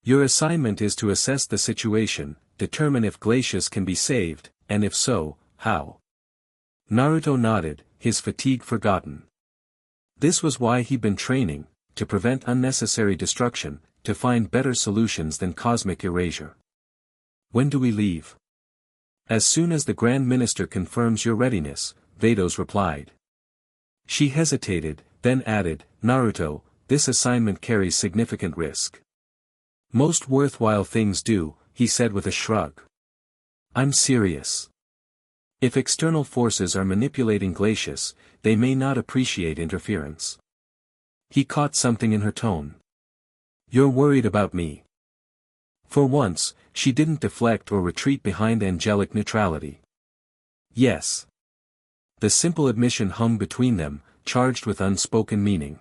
Your assignment is to assess the situation, determine if Glacius can be saved, and if so, how. Naruto nodded, his fatigue forgotten. This was why he'd been training, to prevent unnecessary destruction, to find better solutions than cosmic erasure. When do we leave? As soon as the Grand Minister confirms your readiness, Vados replied. She hesitated, then added, Naruto, this assignment carries significant risk. Most worthwhile things do, he said with a shrug. I'm serious. If external forces are manipulating Glacius, they may not appreciate interference. He caught something in her tone. You're worried about me. For once, she didn't deflect or retreat behind angelic neutrality. Yes. The simple admission hung between them, charged with unspoken meaning.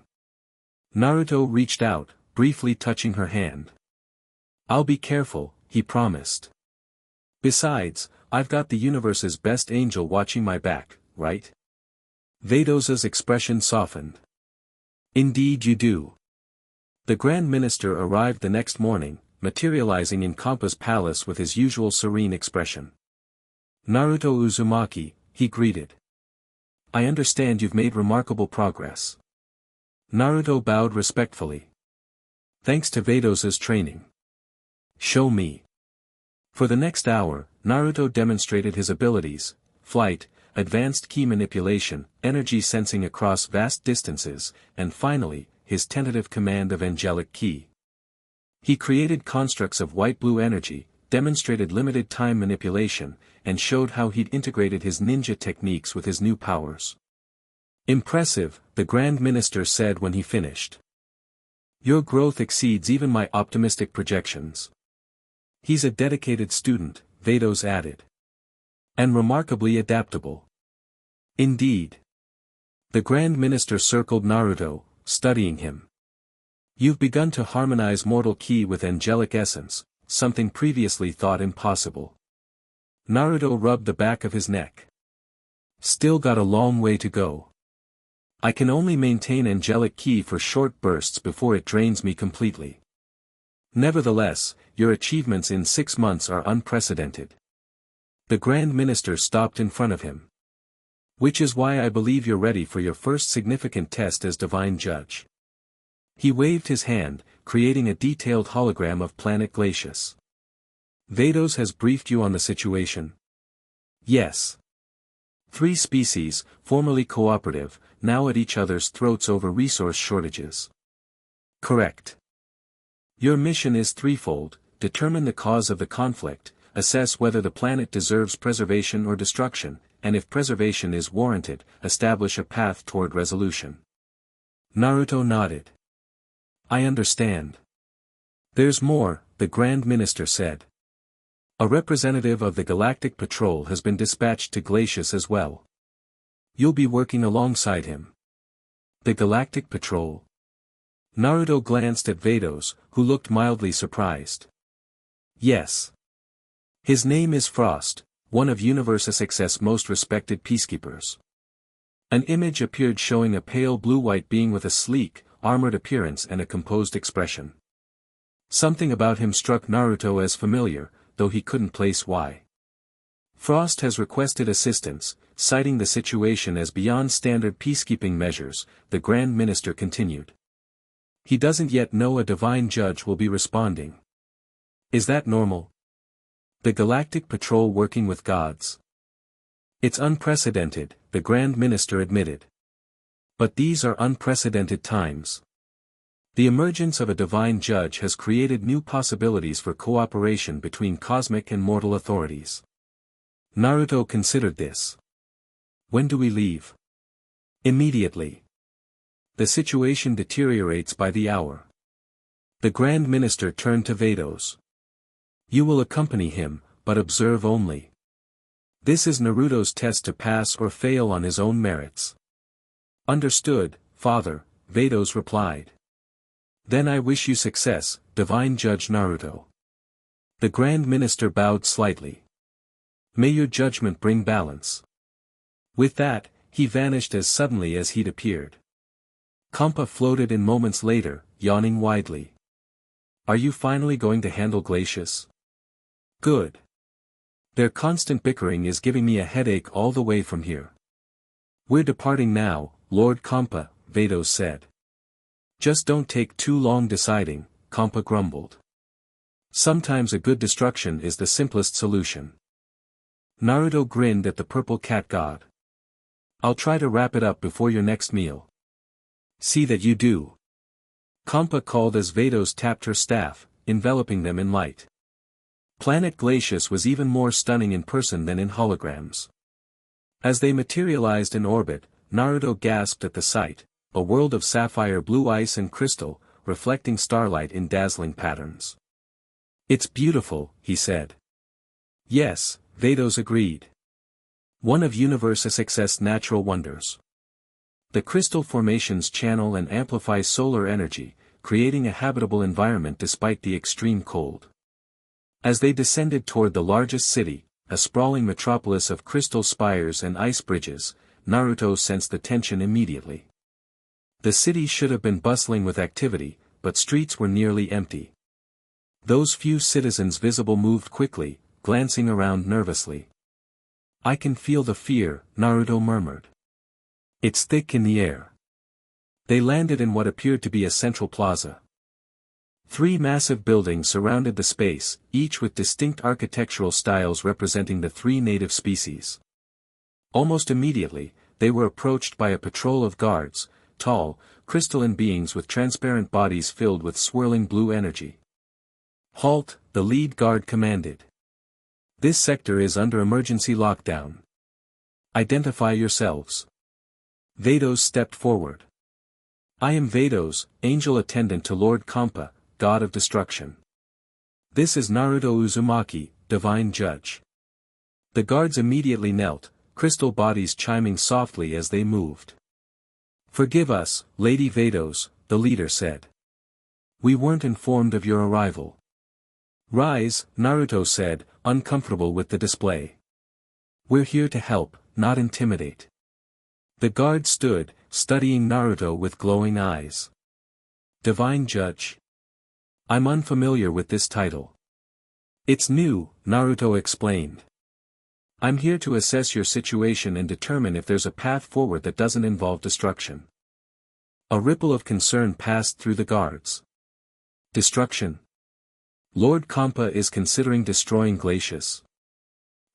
Naruto reached out, briefly touching her hand. I'll be careful, he promised. Besides, I've got the universe's best angel watching my back, right? Vados's expression softened. Indeed you do. The Grand Minister arrived the next morning, materializing in Kompa's palace with his usual serene expression. Naruto Uzumaki, he greeted. I understand you've made remarkable progress. Naruto bowed respectfully. Thanks to Vados's training. Show me. For the next hour, Naruto demonstrated his abilities, flight, advanced ki manipulation, energy sensing across vast distances, and finally, his tentative command of angelic ki. He created constructs of white-blue energy, demonstrated limited time manipulation, and showed how he'd integrated his ninja techniques with his new powers. Impressive, the Grand Minister said when he finished. Your growth exceeds even my optimistic projections. He's a dedicated student, Vados added. And remarkably adaptable. Indeed. The Grand Minister circled Naruto, studying him. You've begun to harmonize mortal ki with angelic essence, something previously thought impossible. Naruto rubbed the back of his neck. Still got a long way to go. I can only maintain angelic ki for short bursts before it drains me completely. Nevertheless, your achievements in 6 months are unprecedented. The Grand Minister stopped in front of him. Which is why I believe you're ready for your first significant test as Divine Judge. He waved his hand, creating a detailed hologram of planet Glacius. Vados has briefed you on the situation? Yes. 3 species, formerly cooperative, now at each other's throats over resource shortages. Correct. Your mission is threefold: determine the cause of the conflict, assess whether the planet deserves preservation or destruction, and if preservation is warranted, establish a path toward resolution. Naruto nodded. I understand. There's more, the Grand Minister said. A representative of the Galactic Patrol has been dispatched to Glacius as well. You'll be working alongside him. The Galactic Patrol? Naruto glanced at Vados, who looked mildly surprised. Yes. His name is Frost, one of Universe SX's most respected peacekeepers. An image appeared showing a pale blue-white being with a sleek, armored appearance and a composed expression. Something about him struck Naruto as familiar, though he couldn't place why. Frost has requested assistance, citing the situation as beyond standard peacekeeping measures, the Grand Minister continued. He doesn't yet know a divine judge will be responding. Is that normal? The Galactic Patrol working with gods? It's unprecedented, the Grand Minister admitted. But these are unprecedented times. The emergence of a divine judge has created new possibilities for cooperation between cosmic and mortal authorities. Naruto considered this. When do we leave? Immediately. The situation deteriorates by the hour. The Grand Minister turned to Vados. You will accompany him, but observe only. This is Naruto's test to pass or fail on his own merits. Understood, Father, Vados replied. Then I wish you success, Divine Judge Naruto. The Grand Minister bowed slightly. May your judgment bring balance. With that, he vanished as suddenly as he'd appeared. Kampa floated in moments later, yawning widely. Are you finally going to handle Glacius? Good. Their constant bickering is giving me a headache all the way from here. We're departing now, Lord Kampa, Vados said. Just don't take too long deciding, Kampa grumbled. Sometimes a good destruction is the simplest solution. Naruto grinned at the purple cat god. I'll try to wrap it up before your next meal. See that you do. Kampa called as Vados tapped her staff, enveloping them in light. Planet Glacius was even more stunning in person than in holograms. As they materialized in orbit, Naruto gasped at the sight, a world of sapphire blue ice and crystal, reflecting starlight in dazzling patterns. It's beautiful, he said. Yes, Vados agreed. One of Universe SX's natural wonders. The crystal formations channel and amplify solar energy, creating a habitable environment despite the extreme cold. As they descended toward the largest city, a sprawling metropolis of crystal spires and ice bridges, Naruto sensed the tension immediately. The city should have been bustling with activity, but streets were nearly empty. Those few citizens visible moved quickly, glancing around nervously. I can feel the fear, Naruto murmured. It's thick in the air. They landed in what appeared to be a central plaza. 3 massive buildings surrounded the space, each with distinct architectural styles representing the 3 native species. Almost immediately, they were approached by a patrol of guards, tall, crystalline beings with transparent bodies filled with swirling blue energy. Halt, the lead guard commanded. This sector is under emergency lockdown. Identify yourselves. Vados stepped forward. I am Vados, angel attendant to Lord Kampa, God of Destruction. This is Naruto Uzumaki, Divine Judge. The guards immediately knelt, crystal bodies chiming softly as they moved. Forgive us, Lady Vados, the leader said. We weren't informed of your arrival. Rise, Naruto said, uncomfortable with the display. We're here to help, not intimidate. The guard stood, studying Naruto with glowing eyes. Divine Judge. I'm unfamiliar with this title. It's new, Naruto explained. I'm here to assess your situation and determine if there's a path forward that doesn't involve destruction. A ripple of concern passed through the guards. Destruction. Lord Kampa is considering destroying Glacius.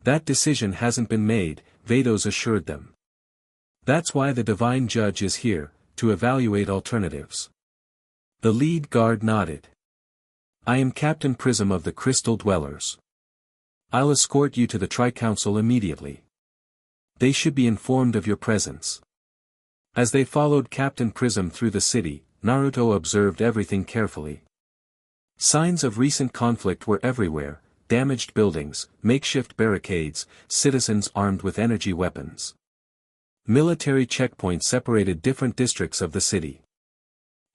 That decision hasn't been made, Vados assured them. That's why the Divine Judge is here, to evaluate alternatives. The lead guard nodded. I am Captain Prism of the Crystal Dwellers. I'll escort you to the Tri-Council immediately. They should be informed of your presence. As they followed Captain Prism through the city, Naruto observed everything carefully. Signs of recent conflict were everywhere: damaged buildings, makeshift barricades, citizens armed with energy weapons. Military checkpoints separated different districts of the city.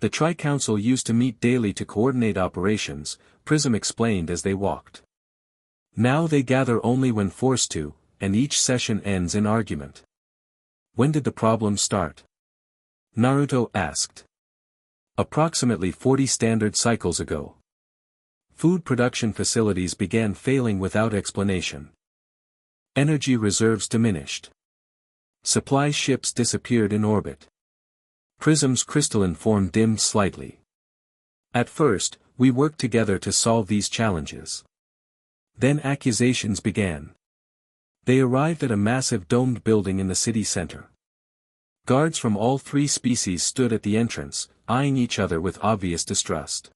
The Tri-Council used to meet daily to coordinate operations, Prism explained as they walked. Now they gather only when forced to, and each session ends in argument. When did the problem start? Naruto asked. Approximately 40 standard cycles ago. Food production facilities began failing without explanation. Energy reserves diminished. Supply ships disappeared in orbit. Prism's crystalline form dimmed slightly. At first, we worked together to solve these challenges. Then accusations began. They arrived at a massive domed building in the city center. Guards from all three species stood at the entrance, eyeing each other with obvious distrust.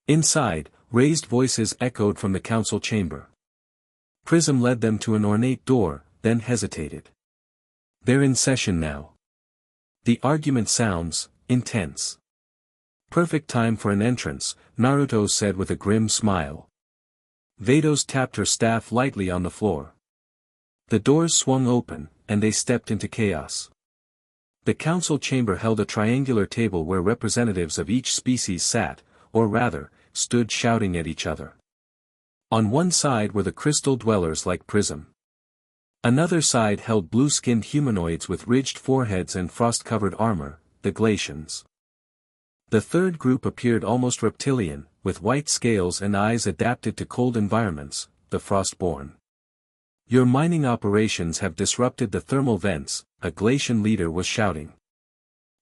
Inside, raised voices echoed from the council chamber. Prism led them to an ornate door, then hesitated. They're in session now. The argument sounds intense. Perfect time for an entrance, Naruto said with a grim smile. Vados tapped her staff lightly on the floor. The doors swung open, and they stepped into chaos. The council chamber held a triangular table where representatives of each species sat, or rather, stood shouting at each other. On one side were the crystal dwellers like Prism. Another side held blue-skinned humanoids with ridged foreheads and frost-covered armor, the Glacians. The third group appeared almost reptilian, with white scales and eyes adapted to cold environments, the Frostborn. Your mining operations have disrupted the thermal vents, a Glacian leader was shouting.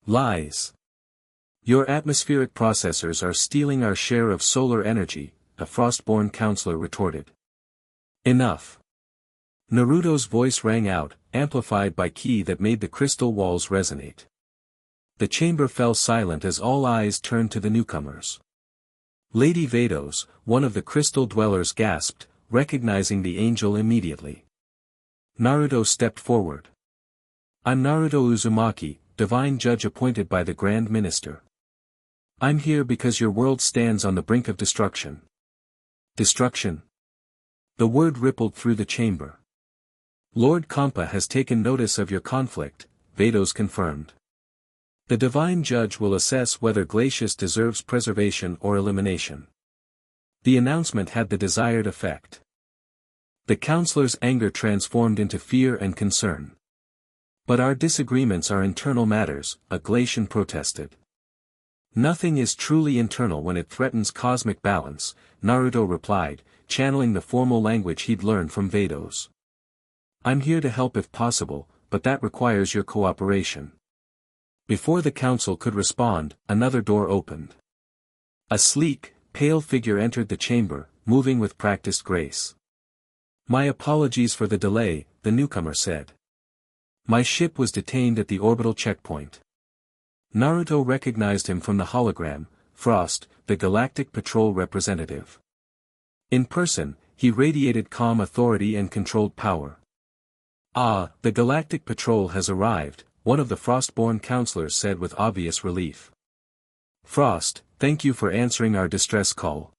Lies. Your atmospheric processors are stealing our share of solar energy, a Frostborn counselor retorted. Enough. Naruto's voice rang out, amplified by ki that made the crystal walls resonate. The chamber fell silent as all eyes turned to the newcomers. Lady Vados, one of the crystal dwellers, gasped, recognizing the angel immediately. Naruto stepped forward. I'm Naruto Uzumaki, divine judge appointed by the Grand Minister. I'm here because your world stands on the brink of destruction. Destruction? The word rippled through the chamber. Lord Kampa has taken notice of your conflict, Vados confirmed. The divine judge will assess whether Glacius deserves preservation or elimination. The announcement had the desired effect. The counselor's anger transformed into fear and concern. But our disagreements are internal matters, a Glacian protested. Nothing is truly internal when it threatens cosmic balance, Naruto replied, channeling the formal language he'd learned from Vados. I'm here to help if possible, but that requires your cooperation. Before the council could respond, another door opened. A sleek, pale figure entered the chamber, moving with practiced grace. My apologies for the delay, the newcomer said. My ship was detained at the orbital checkpoint. Naruto recognized him from the hologram, Frost, the Galactic Patrol representative. In person, he radiated calm authority and controlled power. Ah, the Galactic Patrol has arrived, one of the Frostborn counselors said with obvious relief. Frost, thank you for answering our distress call.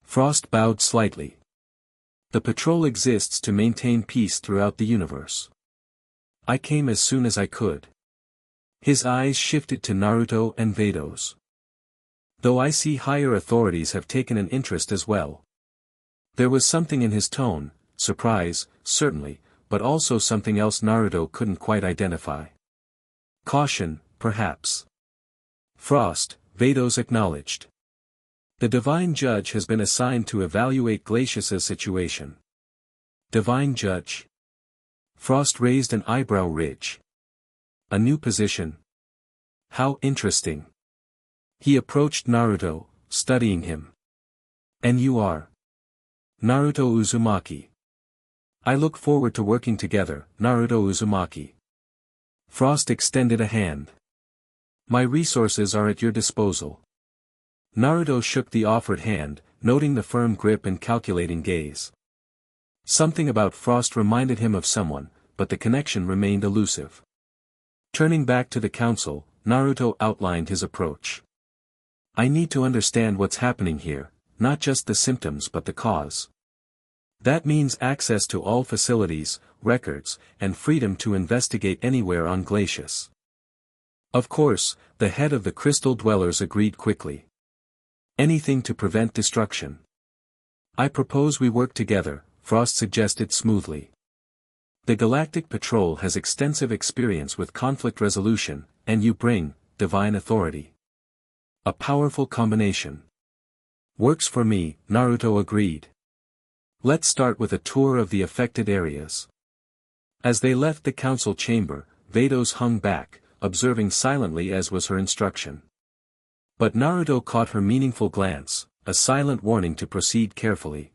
Frost bowed slightly. The patrol exists to maintain peace throughout the universe. I came as soon as I could. His eyes shifted to Naruto and Vados. Though I see higher authorities have taken an interest as well. There was something in his tone, surprise, certainly, but also something else Naruto couldn't quite identify. Caution, perhaps. Frost, Vados acknowledged. The Divine Judge has been assigned to evaluate Glacius's situation. Divine Judge? Frost raised an eyebrow ridge. A new position? How interesting. He approached Naruto, studying him. And you are? Naruto Uzumaki. I look forward to working together, Naruto Uzumaki. Frost extended a hand. My resources are at your disposal. Naruto shook the offered hand, noting the firm grip and calculating gaze. Something about Frost reminded him of someone, but the connection remained elusive. Turning back to the council, Naruto outlined his approach. I need to understand what's happening here, not just the symptoms but the cause. That means access to all facilities, records, and freedom to investigate anywhere on Glacius. Of course, the head of the Crystal Dwellers agreed quickly. Anything to prevent destruction. I propose we work together, Frost suggested smoothly. The Galactic Patrol has extensive experience with conflict resolution, and you bring divine authority. A powerful combination. Works for me, Naruto agreed. Let's start with a tour of the affected areas. As they left the council chamber, Vados hung back, observing silently as was her instruction. But Naruto caught her meaningful glance, a silent warning to proceed carefully.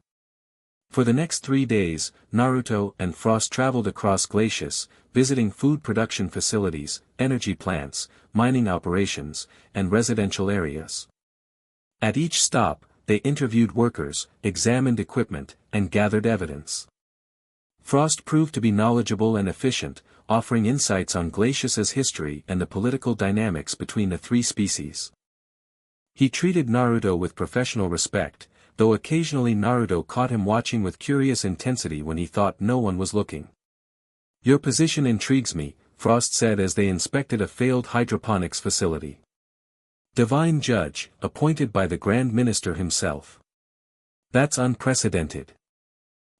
For the next 3 days, Naruto and Frost traveled across Glacius, visiting food production facilities, energy plants, mining operations, and residential areas. At each stop, they interviewed workers, examined equipment, and gathered evidence. Frost proved to be knowledgeable and efficient, offering insights on Glacius's history and the political dynamics between the three species. He treated Naruto with professional respect, though occasionally Naruto caught him watching with curious intensity when he thought no one was looking. Your position intrigues me, Frost said as they inspected a failed hydroponics facility. Divine Judge, appointed by the Grand Minister himself. That's unprecedented.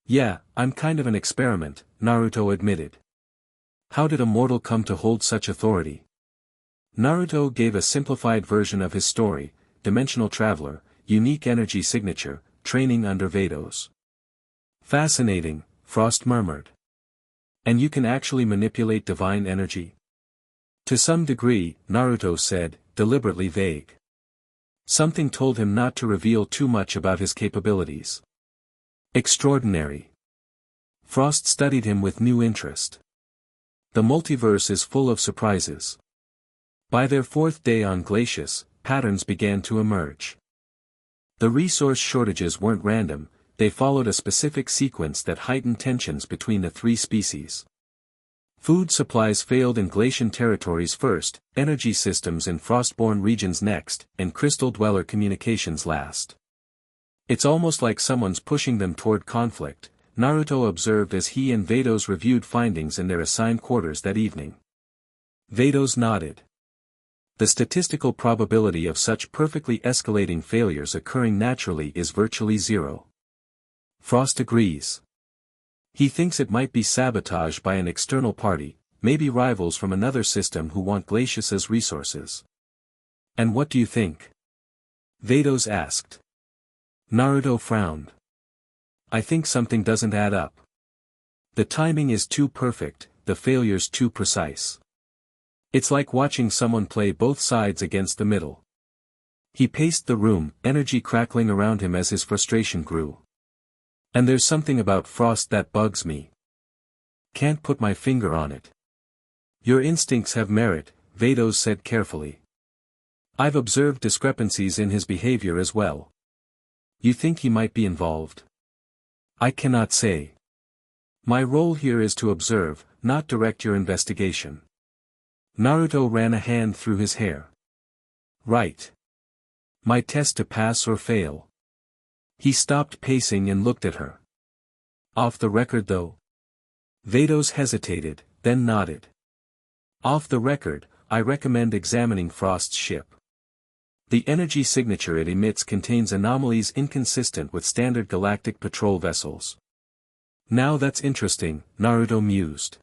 Yeah, I'm kind of an experiment, Naruto admitted. How did a mortal come to hold such authority? Naruto gave a simplified version of his story: dimensional traveler, unique energy signature, training under Vados. Fascinating, Frost murmured. And you can actually manipulate divine energy? To some degree, Naruto said, deliberately vague. Something told him not to reveal too much about his capabilities. Extraordinary. Frost studied him with new interest. The multiverse is full of surprises. By their 4th day on Glacius, patterns began to emerge. The resource shortages weren't random, they followed a specific sequence that heightened tensions between the three species. Food supplies failed in Glacian territories first, energy systems in Frostborn regions next, and Crystal Dweller communications last. It's almost like someone's pushing them toward conflict, Naruto observed as he and Vados reviewed findings in their assigned quarters that evening. Vados nodded. The statistical probability of such perfectly escalating failures occurring naturally is virtually zero. Frost agrees. He thinks it might be sabotage by an external party, maybe rivals from another system who want Glacius's resources. And what do you think? Vados asked. Naruto frowned. I think something doesn't add up. The timing is too perfect, the failures too precise. It's like watching someone play both sides against the middle. He paced the room, energy crackling around him as his frustration grew. And there's something about Frost that bugs me. Can't put my finger on it. Your instincts have merit, Vados said carefully. I've observed discrepancies in his behavior as well. You think he might be involved? I cannot say. My role here is to observe, not direct your investigation. Naruto ran a hand through his hair. Right. My test to pass or fail. He stopped pacing and looked at her. Off the record though? Vados hesitated, then nodded. Off the record, I recommend examining Frost's ship. The energy signature it emits contains anomalies inconsistent with standard galactic patrol vessels. Now that's interesting, Naruto mused.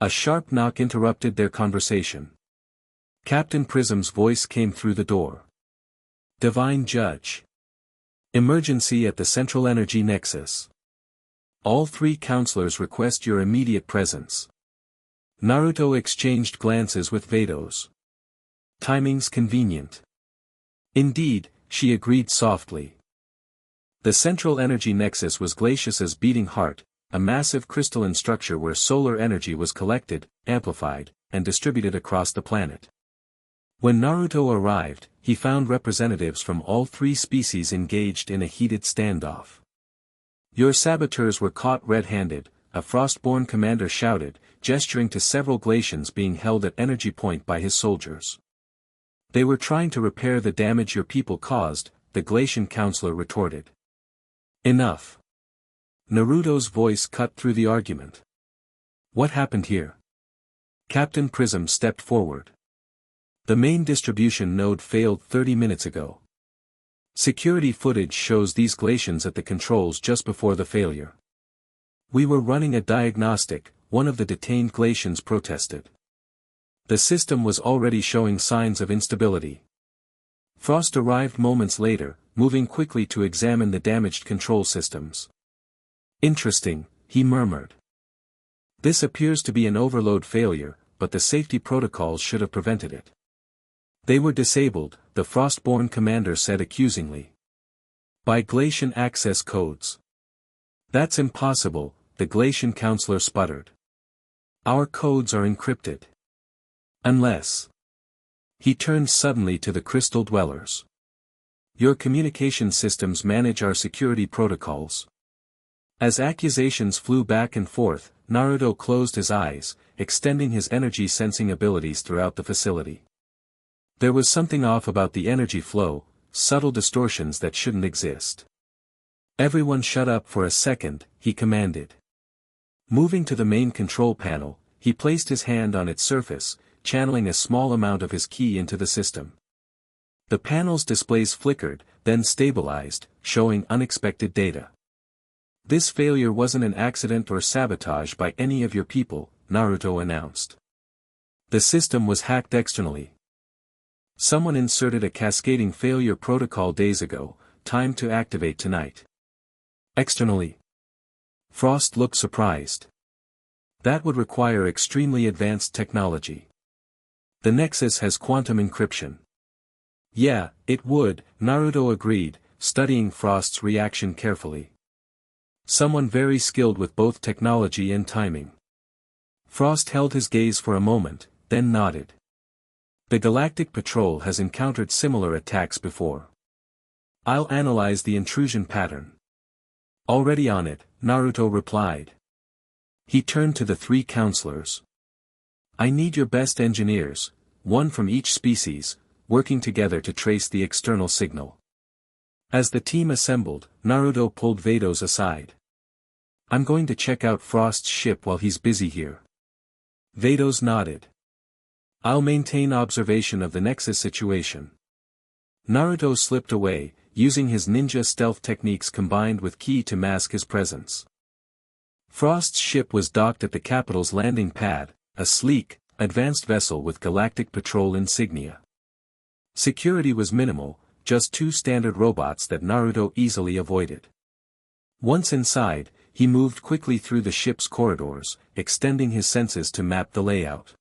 A sharp knock interrupted their conversation. Captain Prism's voice came through the door. Divine Judge. Emergency at the Central Energy Nexus. All 3 counselors request your immediate presence. Naruto exchanged glances with Vados. Timing's convenient. Indeed, she agreed softly. The Central Energy Nexus was Glacius's beating heart, a massive crystalline structure where solar energy was collected, amplified, and distributed across the planet. When Naruto arrived, he found representatives from all three species engaged in a heated standoff. "Your saboteurs were caught red-handed," a Frostborn commander shouted, gesturing to several glacians being held at energy point by his soldiers. "They were trying to repair the damage your people caused," the Glacian counselor retorted. "Enough." Naruto's voice cut through the argument. "What happened here?" Captain Prism stepped forward. "The main distribution node failed 30 minutes ago. Security footage shows these glacians at the controls just before the failure. We were running a diagnostic," one of the detained glacians protested. "The system was already showing signs of instability." Frost arrived moments later, moving quickly to examine the damaged control systems. "Interesting," he murmured. "This appears to be an overload failure, but the safety protocols should have prevented it." "They were disabled," the Frostborn commander said accusingly. "By Glacian access codes." "That's impossible," the Glacian counselor sputtered. "Our codes are encrypted. Unless..." He turned suddenly to the crystal dwellers. "Your communication systems manage our security protocols." As accusations flew back and forth, Naruto closed his eyes, extending his energy sensing abilities throughout the facility. There was something off about the energy flow, subtle distortions that shouldn't exist. "Everyone shut up for a second," he commanded. Moving to the main control panel, he placed his hand on its surface, channeling a small amount of his ki into the system. The panel's displays flickered, then stabilized, showing unexpected data. "This failure wasn't an accident or sabotage by any of your people," Naruto announced. "The system was hacked externally. Someone inserted a cascading failure protocol days ago, timed to activate tonight." "Externally?" Frost looked surprised. "That would require extremely advanced technology. The Nexus has quantum encryption." "Yeah, it would," Naruto agreed, studying Frost's reaction carefully. "Someone very skilled with both technology and timing." Frost held his gaze for a moment, then nodded. "The Galactic Patrol has encountered similar attacks before. I'll analyze the intrusion pattern." "Already on it," Naruto replied. He turned to the three counselors. "I need your best engineers, one from each species, working together to trace the external signal." As the team assembled, Naruto pulled Vados aside. "I'm going to check out Frost's ship while he's busy here." Vados nodded. "I'll maintain observation of the Nexus situation." Naruto slipped away, using his ninja stealth techniques combined with ki to mask his presence. Frost's ship was docked at the capital's landing pad, a sleek, advanced vessel with Galactic Patrol insignia. Security was minimal, just two standard robots that Naruto easily avoided. Once inside, he moved quickly through the ship's corridors, extending his senses to map the layout.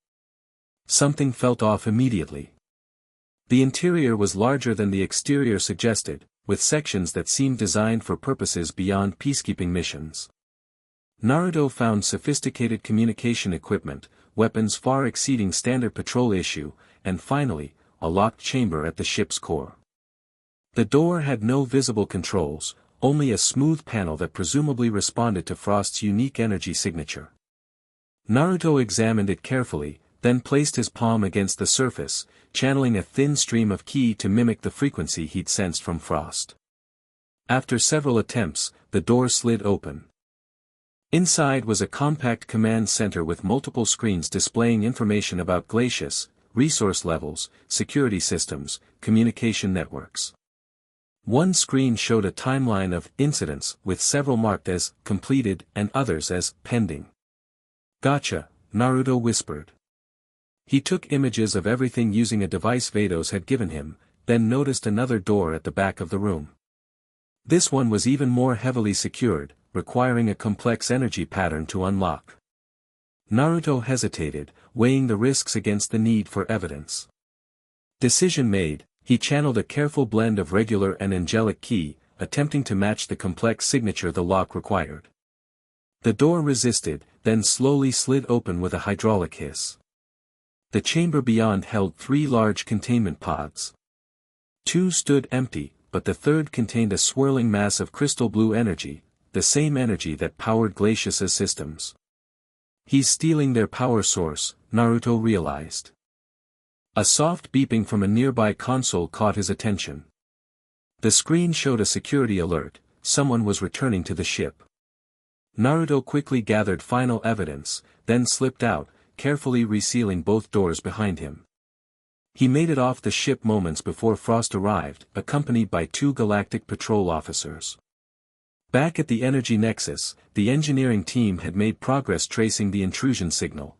Something felt off immediately. The interior was larger than the exterior suggested, with sections that seemed designed for purposes beyond peacekeeping missions. Naruto found sophisticated communication equipment, weapons far exceeding standard patrol issue, and finally, a locked chamber at the ship's core. The door had no visible controls, only a smooth panel that presumably responded to Frost's unique energy signature. Naruto examined it carefully, then placed his palm against the surface, channeling a thin stream of ki to mimic the frequency he'd sensed from Frost. After several attempts, the door slid open. Inside was a compact command center with multiple screens displaying information about glaciers, resource levels, security systems, communication networks. One screen showed a timeline of incidents with several marked as completed and others as pending. "Gotcha," Naruto whispered. He took images of everything using a device Vados had given him, then noticed another door at the back of the room. This one was even more heavily secured, requiring a complex energy pattern to unlock. Naruto hesitated, weighing the risks against the need for evidence. Decision made, he channeled a careful blend of regular and angelic ki, attempting to match the complex signature the lock required. The door resisted, then slowly slid open with a hydraulic hiss. The chamber beyond held 3 large containment pods. Two stood empty, but the third contained a swirling mass of crystal blue energy, the same energy that powered Glacius's systems. He's stealing their power source, Naruto realized. A soft beeping from a nearby console caught his attention. The screen showed a security alert: someone was returning to the ship. Naruto quickly gathered final evidence, then slipped out, carefully resealing both doors behind him. He made it off the ship moments before Frost arrived, accompanied by two galactic patrol officers. Back at the energy nexus, the engineering team had made progress tracing the intrusion signal.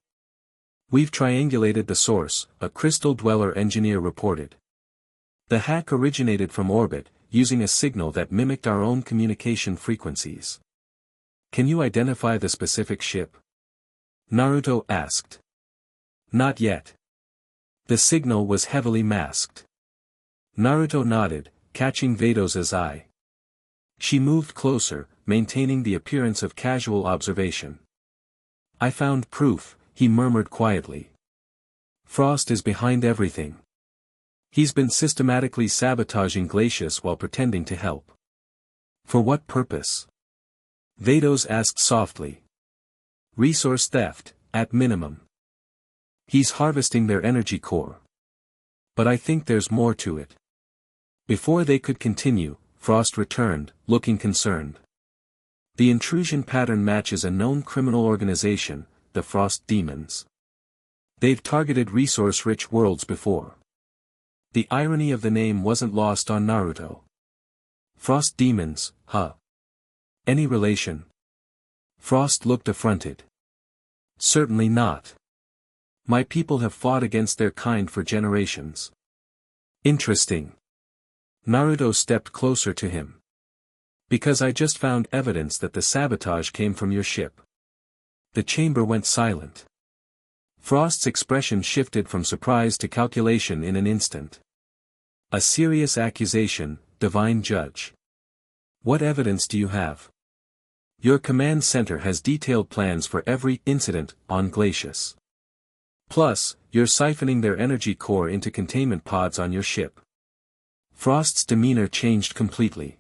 "We've triangulated the source," a crystal dweller engineer reported. "The hack originated from orbit, using a signal that mimicked our own communication frequencies." "Can you identify the specific ship?" Naruto asked. "Not yet. The signal was heavily masked." Naruto nodded, catching Vados' eye. She moved closer, maintaining the appearance of casual observation. "I found proof," he murmured quietly. "Frost is behind everything. He's been systematically sabotaging Glacius while pretending to help." "For what purpose?" Vados asked softly. "Resource theft, at minimum. He's harvesting their energy core. But I think there's more to it." Before they could continue, Frost returned, looking concerned. "The intrusion pattern matches a known criminal organization, the Frost Demons. They've targeted resource-rich worlds before." The irony of the name wasn't lost on Naruto. "Frost Demons, huh? Any relation?" Frost looked affronted. "Certainly not. My people have fought against their kind for generations." "Interesting." Naruto stepped closer to him. "Because I just found evidence that the sabotage came from your ship." The chamber went silent. Frost's expression shifted from surprise to calculation in an instant. "A serious accusation, Divine Judge. What evidence do you have?" "Your command center has detailed plans for every incident on Glacius. Plus, you're siphoning their energy core into containment pods on your ship." Frost's demeanor changed completely.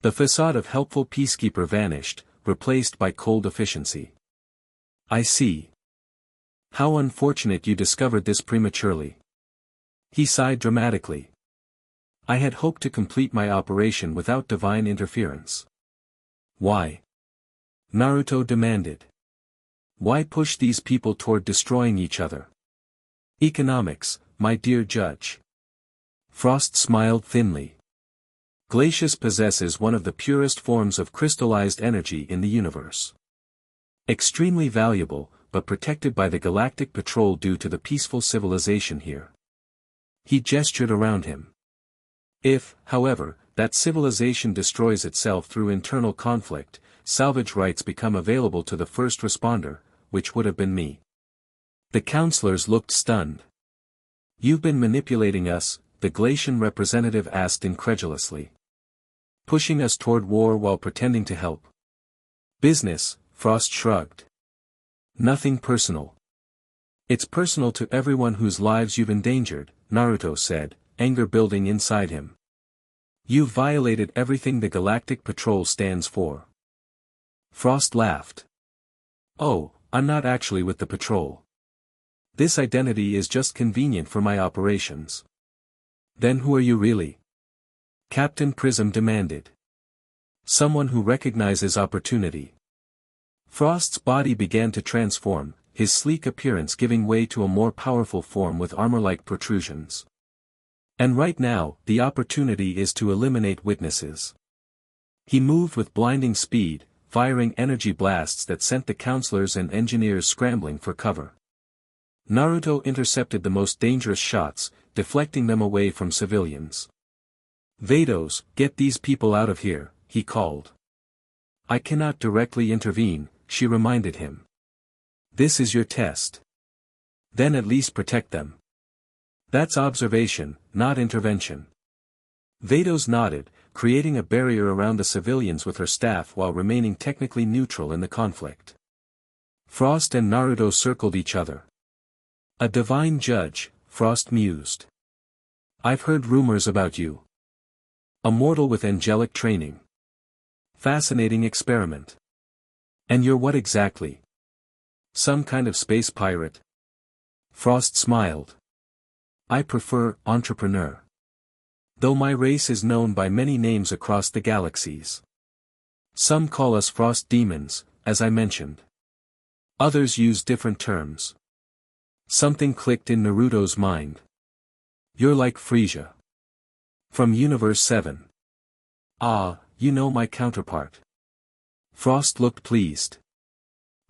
The facade of helpful peacekeeper vanished, replaced by cold efficiency. "I see. How unfortunate you discovered this prematurely." He sighed dramatically. "I had hoped to complete my operation without divine interference." "Why?" Naruto demanded. "Why push these people toward destroying each other?" "Economics, my dear judge." Frost smiled thinly. "Glacius possesses one of the purest forms of crystallized energy in the universe. Extremely valuable, but protected by the Galactic Patrol due to the peaceful civilization here." He gestured around him. "If, however, that civilization destroys itself through internal conflict, salvage rights become available to the first responder, which would have been me." The counselors looked stunned. "You've been manipulating us," the Glacian representative asked incredulously. "Pushing us toward war while pretending to help." "Business," Frost shrugged. "Nothing personal." "It's personal to everyone whose lives you've endangered," Naruto said, anger building inside him. "You've violated everything the Galactic Patrol stands for." Frost laughed. "Oh, I'm not actually with the patrol. This identity is just convenient for my operations." "Then who are you really?" Captain Prism demanded. "Someone who recognizes opportunity." Frost's body began to transform, his sleek appearance giving way to a more powerful form with armor-like protrusions. "And right now, the opportunity is to eliminate witnesses." He moved with blinding speed, firing energy blasts that sent the counselors and engineers scrambling for cover. Naruto intercepted the most dangerous shots, deflecting them away from civilians. "Vados, get these people out of here," he called. "I cannot directly intervene," she reminded him. "This is your test. Then at least protect them." "That's observation, not intervention." Vados nodded, creating a barrier around the civilians with her staff while remaining technically neutral in the conflict. Frost and Naruto circled each other. "A divine judge," Frost mused. I've heard rumors about you. A mortal with angelic training. Fascinating experiment. And you're what exactly? Some kind of space pirate? Frost smiled. I prefer entrepreneur. Though my race is known by many names across the galaxies. Some call us frost demons, as I mentioned. Others use different terms. Something clicked in Naruto's mind. You're like Frisia. From Universe 7. Ah, you know my counterpart. Frost looked pleased.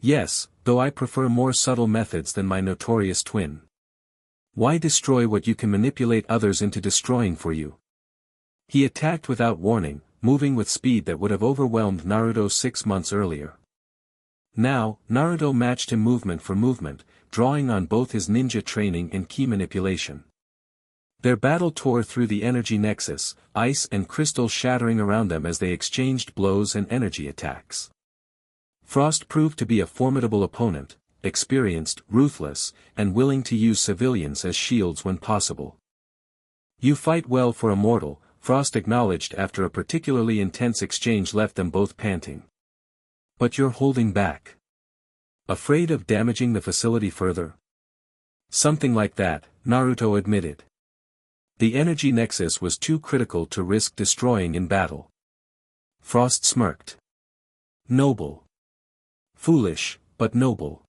Yes, though I prefer more subtle methods than my notorious twin. Why destroy what you can manipulate others into destroying for you? He attacked without warning, moving with speed that would have overwhelmed Naruto 6 months earlier. Now, Naruto matched him movement for movement, drawing on both his ninja training and ki manipulation. Their battle tore through the energy nexus, ice and crystal shattering around them as they exchanged blows and energy attacks. Frost proved to be a formidable opponent, experienced, ruthless, and willing to use civilians as shields when possible. You fight well for a mortal, Frost acknowledged after a particularly intense exchange left them both panting. But you're holding back. Afraid of damaging the facility further? Something like that, Naruto admitted. The energy nexus was too critical to risk destroying in battle. Frost smirked. Noble. Foolish, but noble.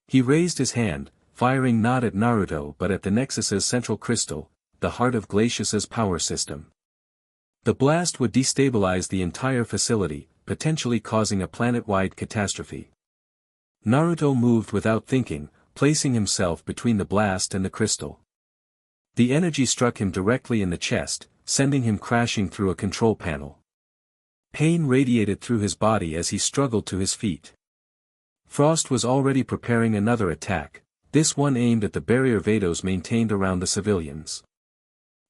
He raised his hand, firing not at Naruto but at the nexus's central crystal, the heart of Glacius's power system. The blast would destabilize the entire facility, potentially causing a planet-wide catastrophe. Naruto moved without thinking, placing himself between the blast and the crystal. The energy struck him directly in the chest, sending him crashing through a control panel. Pain radiated through his body as he struggled to his feet. Frost was already preparing another attack, this one aimed at the barrier Vados maintained around the civilians.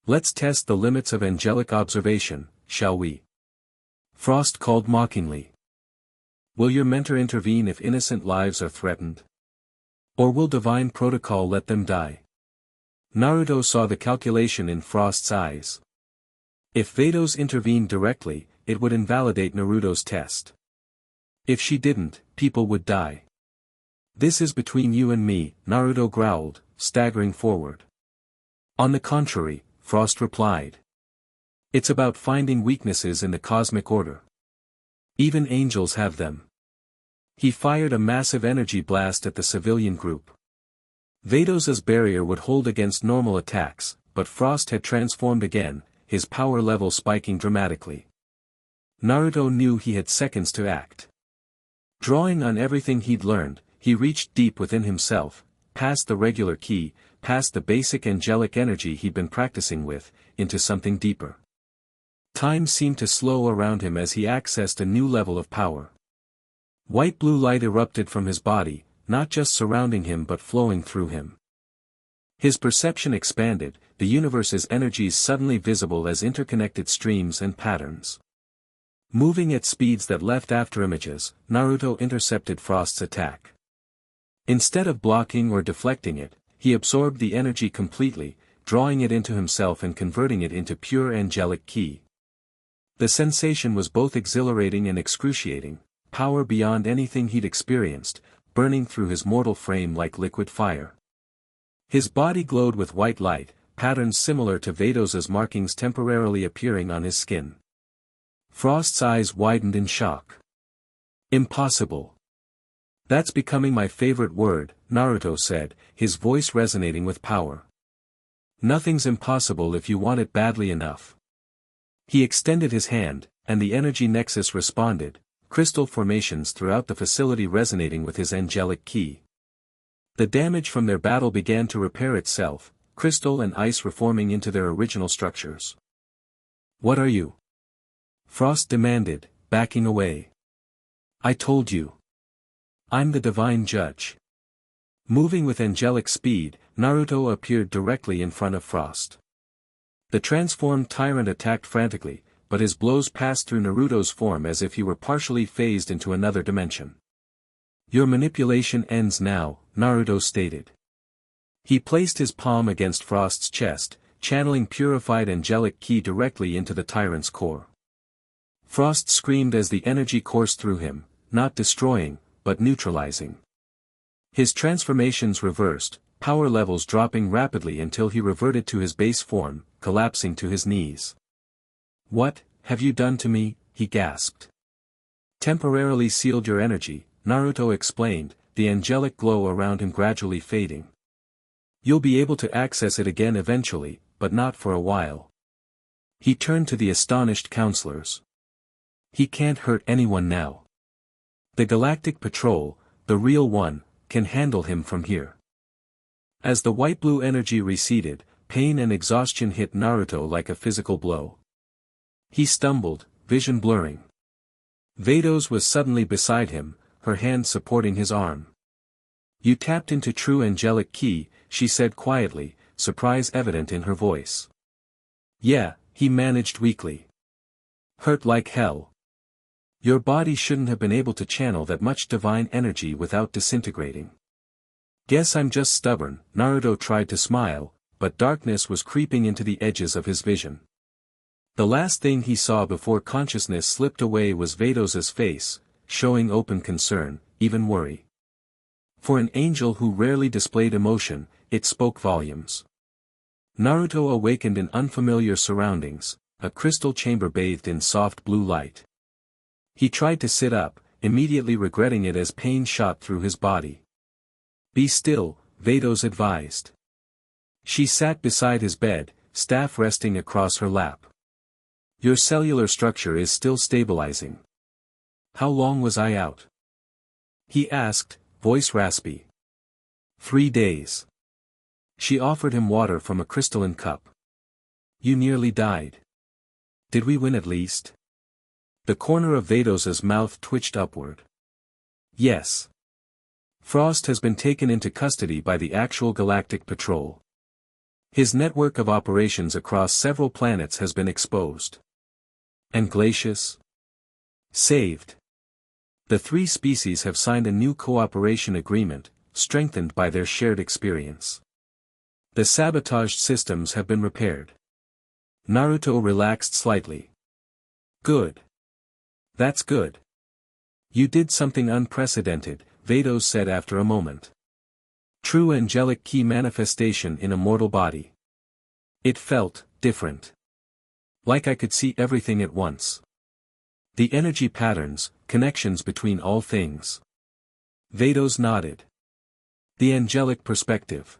Let's test the limits of angelic observation, shall we? Frost called mockingly. Will your mentor intervene if innocent lives are threatened? Or will divine protocol let them die? Naruto saw the calculation in Frost's eyes. If Vados intervened directly, it would invalidate Naruto's test. If she didn't, people would die. This is between you and me, Naruto growled, staggering forward. On the contrary, Frost replied. It's about finding weaknesses in the cosmic order. Even angels have them. He fired a massive energy blast at the civilian group. Vados's barrier would hold against normal attacks, but Frost had transformed again, his power level spiking dramatically. Naruto knew he had seconds to act. Drawing on everything he'd learned, he reached deep within himself, past the regular ki, past the basic angelic energy he'd been practicing with, into something deeper. Time seemed to slow around him as he accessed a new level of power. White-blue light erupted from his body, not just surrounding him but flowing through him. His perception expanded, the universe's energies suddenly visible as interconnected streams and patterns. Moving at speeds that left afterimages, Naruto intercepted Frost's attack. Instead of blocking or deflecting it, he absorbed the energy completely, drawing it into himself and converting it into pure angelic ki. The sensation was both exhilarating and excruciating, power beyond anything he'd experienced, burning through his mortal frame like liquid fire. His body glowed with white light, patterns similar to Vados's markings temporarily appearing on his skin. Frost's eyes widened in shock. Impossible. That's becoming my favorite word, Naruto said, his voice resonating with power. Nothing's impossible if you want it badly enough. He extended his hand, and the energy nexus responded, crystal formations throughout the facility resonating with his angelic ki. The damage from their battle began to repair itself, crystal and ice reforming into their original structures. What are you? Frost demanded, backing away. I told you. I'm the divine judge. Moving with angelic speed, Naruto appeared directly in front of Frost. The transformed tyrant attacked frantically, but his blows passed through Naruto's form as if he were partially phased into another dimension. Your manipulation ends now, Naruto stated. He placed his palm against Frost's chest, channeling purified angelic ki directly into the tyrant's core. Frost screamed as the energy coursed through him, not destroying, but neutralizing. His transformations reversed, power levels dropping rapidly until he reverted to his base form, collapsing to his knees. "What have you done to me?" he gasped. "Temporarily sealed your energy," Naruto explained, the angelic glow around him gradually fading. "You'll be able to access it again eventually, but not for a while." He turned to the astonished counselors. "He can't hurt anyone now. The Galactic Patrol, the real one, can handle him from here." As the white-blue energy receded, pain and exhaustion hit Naruto like a physical blow. He stumbled, vision blurring. Vados was suddenly beside him, her hand supporting his arm. "You tapped into true angelic ki," she said quietly, surprise evident in her voice. "Yeah," he managed weakly. "Hurt like hell. Your body shouldn't have been able to channel that much divine energy without disintegrating." "Guess I'm just stubborn," Naruto tried to smile, but darkness was creeping into the edges of his vision. The last thing he saw before consciousness slipped away was Vados's face, showing open concern, even worry. For an angel who rarely displayed emotion, it spoke volumes. Naruto awakened in unfamiliar surroundings, a crystal chamber bathed in soft blue light. He tried to sit up, immediately regretting it as pain shot through his body. "Be still," Vados advised. She sat beside his bed, staff resting across her lap. "Your cellular structure is still stabilizing." "How long was I out?" he asked, voice raspy. 3 days. She offered him water from a crystalline cup. "You nearly died. Did we win at least?" The corner of Vados's mouth twitched upward. "Yes. Frost has been taken into custody by the actual Galactic Patrol. His network of operations across several planets has been exposed. And Glacius? Saved. The 3 species have signed a new cooperation agreement, strengthened by their shared experience. The sabotaged systems have been repaired." Naruto relaxed slightly. "Good. That's good. You did something unprecedented," Vados said after a moment. "True angelic ki manifestation in a mortal body. It felt different. Like I could see everything at once. The energy patterns, connections between all things." Vados nodded. "The angelic perspective.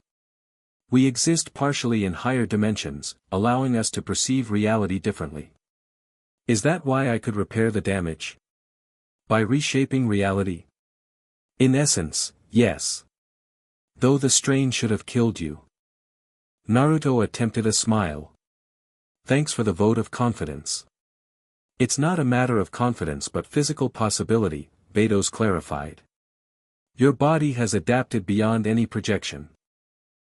We exist partially in higher dimensions, allowing us to perceive reality differently. Is that why I could repair the damage? By reshaping reality? In essence, yes. Though the strain should have killed you." Naruto attempted a smile. "Thanks for the vote of confidence." "It's not a matter of confidence but physical possibility," Vados clarified. "Your body has adapted beyond any projection.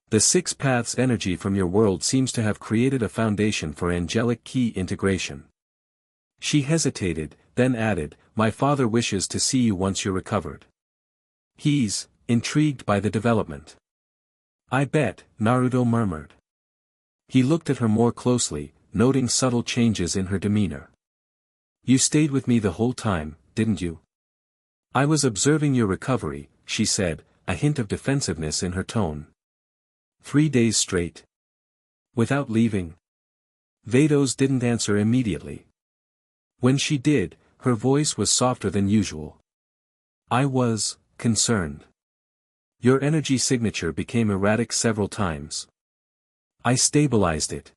The 6 paths energy from your world seems to have created a foundation for angelic ki integration." She hesitated, then added, "My father wishes to see you once you're recovered. He's intrigued by the development." "I bet," Naruto murmured. He looked at her more closely, noting subtle changes in her demeanor. "You stayed with me the whole time, didn't you?" "I was observing your recovery," she said, a hint of defensiveness in her tone. 3 days straight? Without leaving?" Vados didn't answer immediately. When she did, her voice was softer than usual. "I was concerned. Your energy signature became erratic several times. I stabilized it.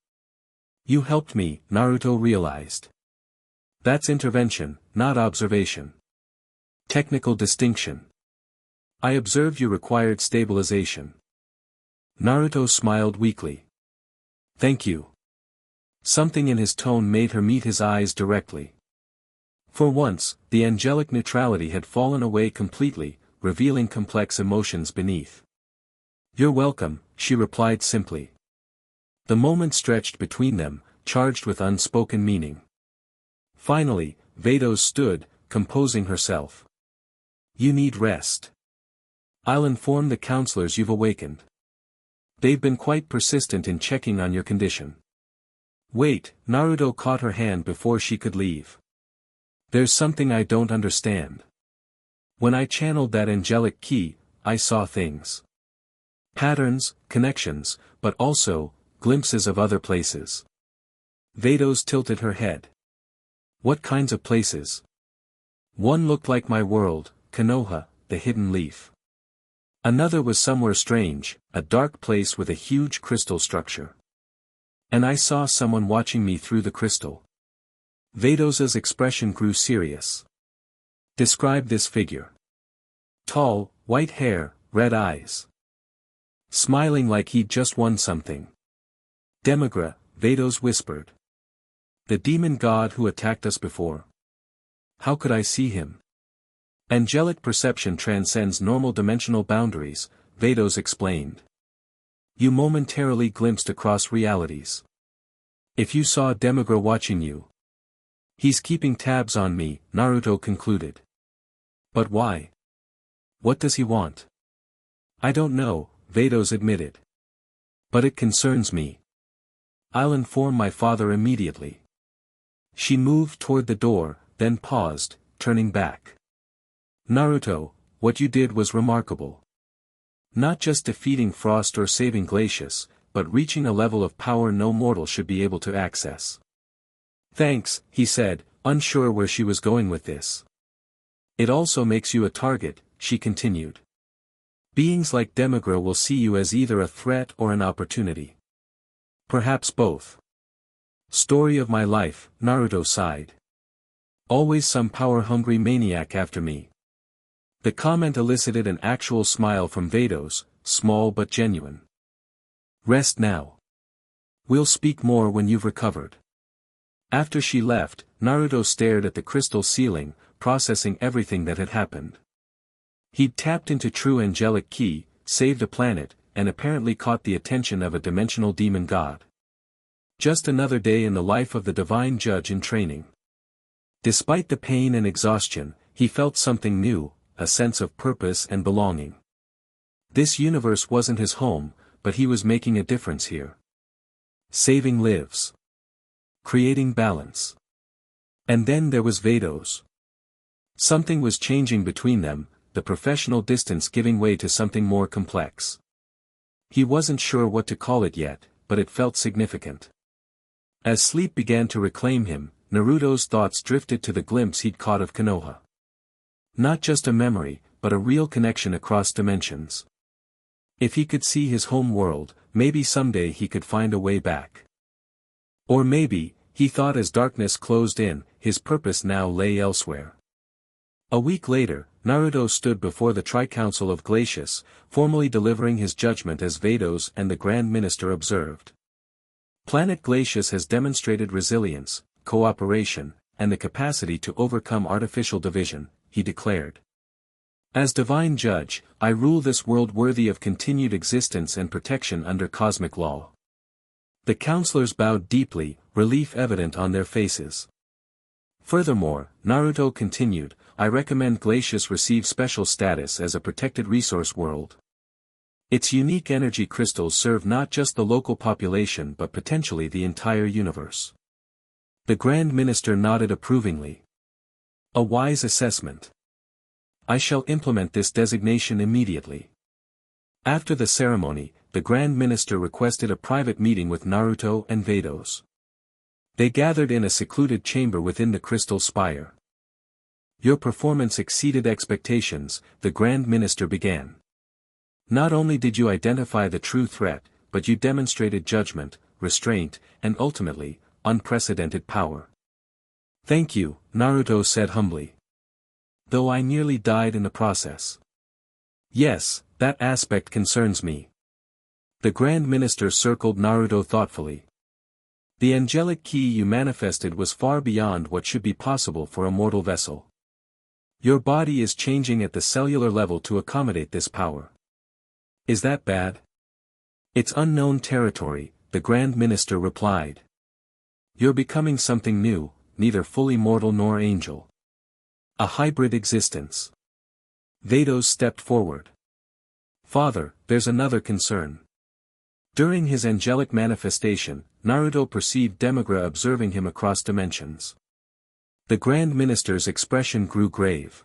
You helped me," Naruto realized. "That's intervention, not observation. Technical distinction. I observed you required stabilization." Naruto smiled weakly. "Thank you." Something in his tone made her meet his eyes directly. For once, the angelic neutrality had fallen away completely, revealing complex emotions beneath. "You're welcome," she replied simply. The moment stretched between them, charged with unspoken meaning. Finally, Vados stood, composing herself. "You need rest. I'll inform the counselors you've awakened." They've been quite persistent in checking on your condition. Wait, Naruto caught her hand before she could leave. There's something I don't understand. When I channeled that angelic key, I saw things. Patterns, connections, but also, glimpses of other places. Vados tilted her head. What kinds of places? One looked like my world, Konoha, the hidden leaf. Another was somewhere strange, a dark place with a huge crystal structure. And I saw someone watching me through the crystal. Vados's expression grew serious. Describe this figure. Tall, white hair, red eyes. Smiling like he'd just won something. Demigra, Vados whispered. The demon god who attacked us before. How could I see him? Angelic perception transcends normal dimensional boundaries, Vados explained. You momentarily glimpsed across realities. If you saw Demigra watching you. He's keeping tabs on me, Naruto concluded. But why? What does he want? I don't know, Vados admitted. But it concerns me. I'll inform my father immediately. She moved toward the door, then paused, turning back. Naruto, what you did was remarkable. Not just defeating Frost or saving Glacius, but reaching a level of power no mortal should be able to access. Thanks, he said, unsure where she was going with this. It also makes you a target, she continued. Beings like Demigra will see you as either a threat or an opportunity. Perhaps both. Story of my life, Naruto sighed. Always some power-hungry maniac after me. The comment elicited an actual smile from Vados, small but genuine. Rest now. We'll speak more when you've recovered. After she left, Naruto stared at the crystal ceiling, processing everything that had happened. He'd tapped into true angelic ki, saved a planet, and apparently caught the attention of a dimensional demon god. Just another day in the life of the divine judge in training. Despite the pain and exhaustion, he felt something new, a sense of purpose and belonging. This universe wasn't his home, but he was making a difference here. Saving lives. Creating balance. And then there was Vados. Something was changing between them, the professional distance giving way to something more complex. He wasn't sure what to call it yet, but it felt significant. As sleep began to reclaim him, Naruto's thoughts drifted to the glimpse he'd caught of Konoha. Not just a memory, but a real connection across dimensions. If he could see his home world, maybe someday he could find a way back. Or maybe, he thought as darkness closed in, his purpose now lay elsewhere. A week later, Naruto stood before the Tri-Council of Glacius, formally delivering his judgment as Vados and the Grand Minister observed. Planet Glacius has demonstrated resilience, cooperation, and the capacity to overcome artificial division, he declared. As divine judge, I rule this world worthy of continued existence and protection under cosmic law. The counselors bowed deeply, relief evident on their faces. Furthermore, Naruto continued, I recommend Glacius receive special status as a protected resource world. Its unique energy crystals serve not just the local population but potentially the entire universe. The Grand Minister nodded approvingly. A wise assessment. I shall implement this designation immediately. After the ceremony, the Grand Minister requested a private meeting with Naruto and Vados. They gathered in a secluded chamber within the crystal spire. Your performance exceeded expectations, the Grand Minister began. Not only did you identify the true threat, but you demonstrated judgment, restraint, and ultimately, unprecedented power. Thank you, Naruto said humbly. Though I nearly died in the process. Yes, that aspect concerns me. The Grand Minister circled Naruto thoughtfully. The angelic ki you manifested was far beyond what should be possible for a mortal vessel. Your body is changing at the cellular level to accommodate this power. Is that bad? It's unknown territory, the Grand Minister replied. You're becoming something new, neither fully mortal nor angel. A hybrid existence. Vados stepped forward. Father, there's another concern. During his angelic manifestation, Naruto perceived Demigra observing him across dimensions. The Grand Minister's expression grew grave.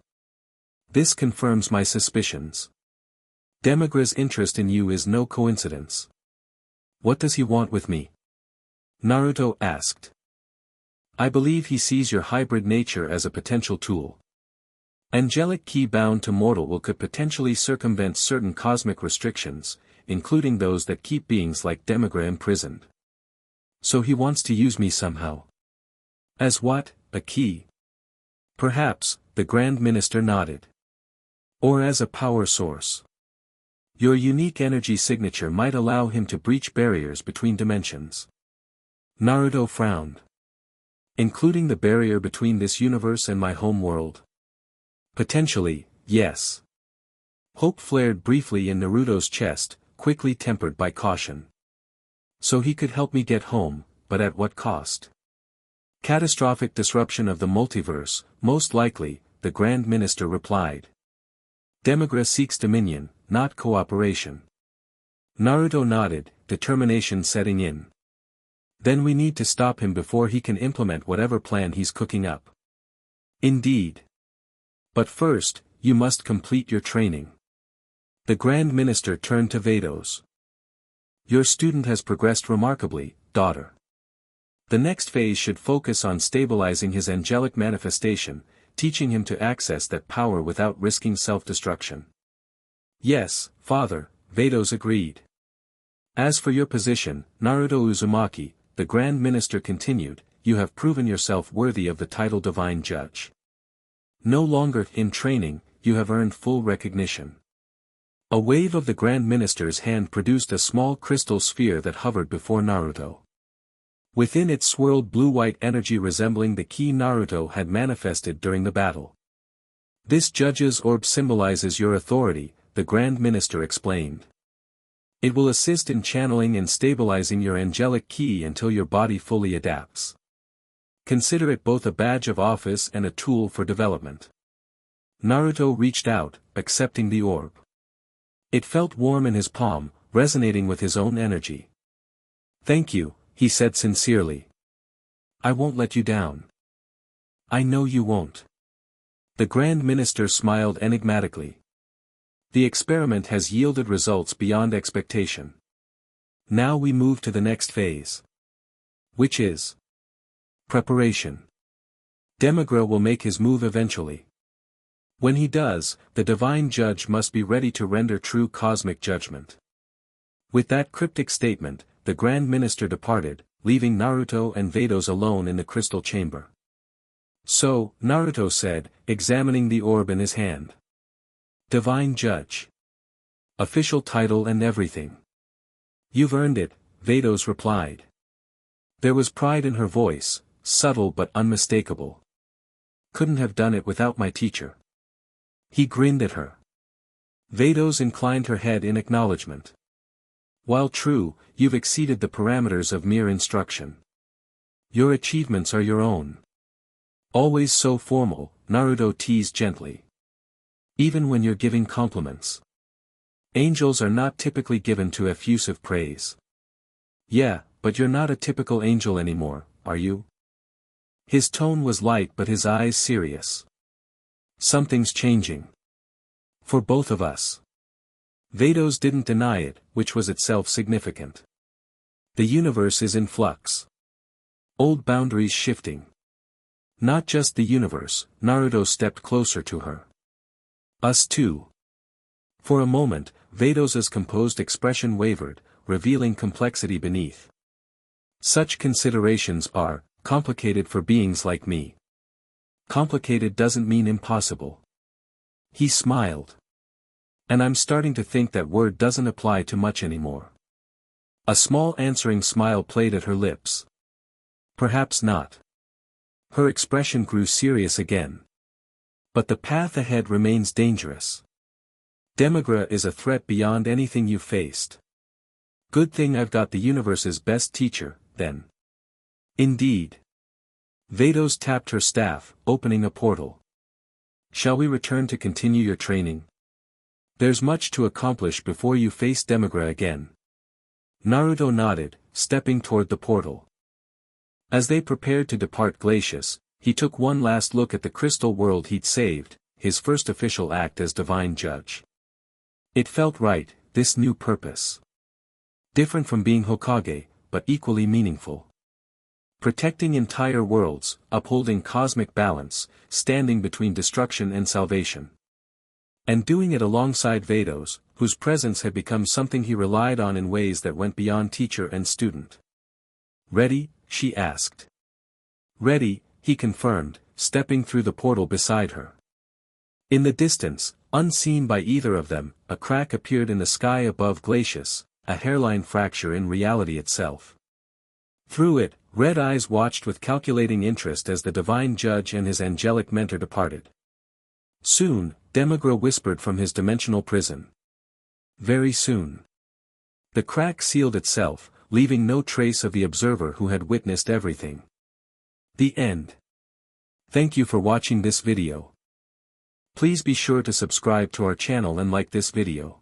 This confirms my suspicions. Demigra's interest in you is no coincidence. What does he want with me? Naruto asked. I believe he sees your hybrid nature as a potential tool. Angelic ki bound to mortal will could potentially circumvent certain cosmic restrictions, including those that keep beings like Demigra imprisoned. So he wants to use me somehow. As what, a key? Perhaps, the Grand Minister nodded. Or as a power source. Your unique energy signature might allow him to breach barriers between dimensions. Naruto frowned. Including the barrier between this universe and my home world? Potentially, yes. Hope flared briefly in Naruto's chest, quickly tempered by caution. So he could help me get home, but at what cost? Catastrophic disruption of the multiverse, most likely, the Grand Minister replied. Demigra seeks dominion, not cooperation. Naruto nodded, determination setting in. Then we need to stop him before he can implement whatever plan he's cooking up. Indeed. But first, you must complete your training. The Grand Minister turned to Vados. Your student has progressed remarkably, daughter. The next phase should focus on stabilizing his angelic manifestation, teaching him to access that power without risking self-destruction. Yes, father, Vados agreed. As for your position, Naruto Uzumaki, the Grand Minister continued, you have proven yourself worthy of the title Divine Judge. No longer in training, you have earned full recognition. A wave of the Grand Minister's hand produced a small crystal sphere that hovered before Naruto. Within it swirled blue-white energy resembling the ki Naruto had manifested during the battle. This judge's orb symbolizes your authority, the Grand Minister explained. It will assist in channeling and stabilizing your angelic ki until your body fully adapts. Consider it both a badge of office and a tool for development. Naruto reached out, accepting the orb. It felt warm in his palm, resonating with his own energy. Thank you, he said sincerely. I won't let you down. I know you won't. The Grand Minister smiled enigmatically. The experiment has yielded results beyond expectation. Now we move to the next phase. Which is preparation. Demigra will make his move eventually. When he does, the Divine Judge must be ready to render true cosmic judgment. With that cryptic statement, the Grand Minister departed, leaving Naruto and Vados alone in the crystal chamber. So, Naruto said, examining the orb in his hand. Divine Judge. Official title and everything. You've earned it, Vados replied. There was pride in her voice, subtle but unmistakable. Couldn't have done it without my teacher. He grinned at her. Vados inclined her head in acknowledgement. While true, you've exceeded the parameters of mere instruction. Your achievements are your own. Always so formal, Naruto teased gently. Even when you're giving compliments. Angels are not typically given to effusive praise. Yeah, but you're not a typical angel anymore, are you? His tone was light but his eyes serious. Something's changing. For both of us. Vados didn't deny it, which was itself significant. The universe is in flux. Old boundaries shifting. Not just the universe, Naruto stepped closer to her. Us too. For a moment, Vados's composed expression wavered, revealing complexity beneath. Such considerations are complicated for beings like me. Complicated doesn't mean impossible. He smiled. And I'm starting to think that word doesn't apply to much anymore. A small answering smile played at her lips. Perhaps not. Her expression grew serious again. But the path ahead remains dangerous. Demigra is a threat beyond anything you've faced. Good thing I've got the universe's best teacher, then. Indeed. Vados tapped her staff, opening a portal. Shall we return to continue your training? There's much to accomplish before you face Demigra again. Naruto nodded, stepping toward the portal. As they prepared to depart Glacius, he took one last look at the crystal world he'd saved, his first official act as divine judge. It felt right, this new purpose. Different from being Hokage, but equally meaningful. Protecting entire worlds, upholding cosmic balance, standing between destruction and salvation. And doing it alongside Vados, whose presence had become something he relied on in ways that went beyond teacher and student. "Ready?" she asked. "Ready," he confirmed, stepping through the portal beside her. In the distance, unseen by either of them, a crack appeared in the sky above Glacius, a hairline fracture in reality itself. Through it, red eyes watched with calculating interest as the divine judge and his angelic mentor departed. Soon, Demigra whispered from his dimensional prison. Very soon. The crack sealed itself, leaving no trace of the observer who had witnessed everything. The end. Thank you for watching this video. Please be sure to subscribe to our channel and like this video.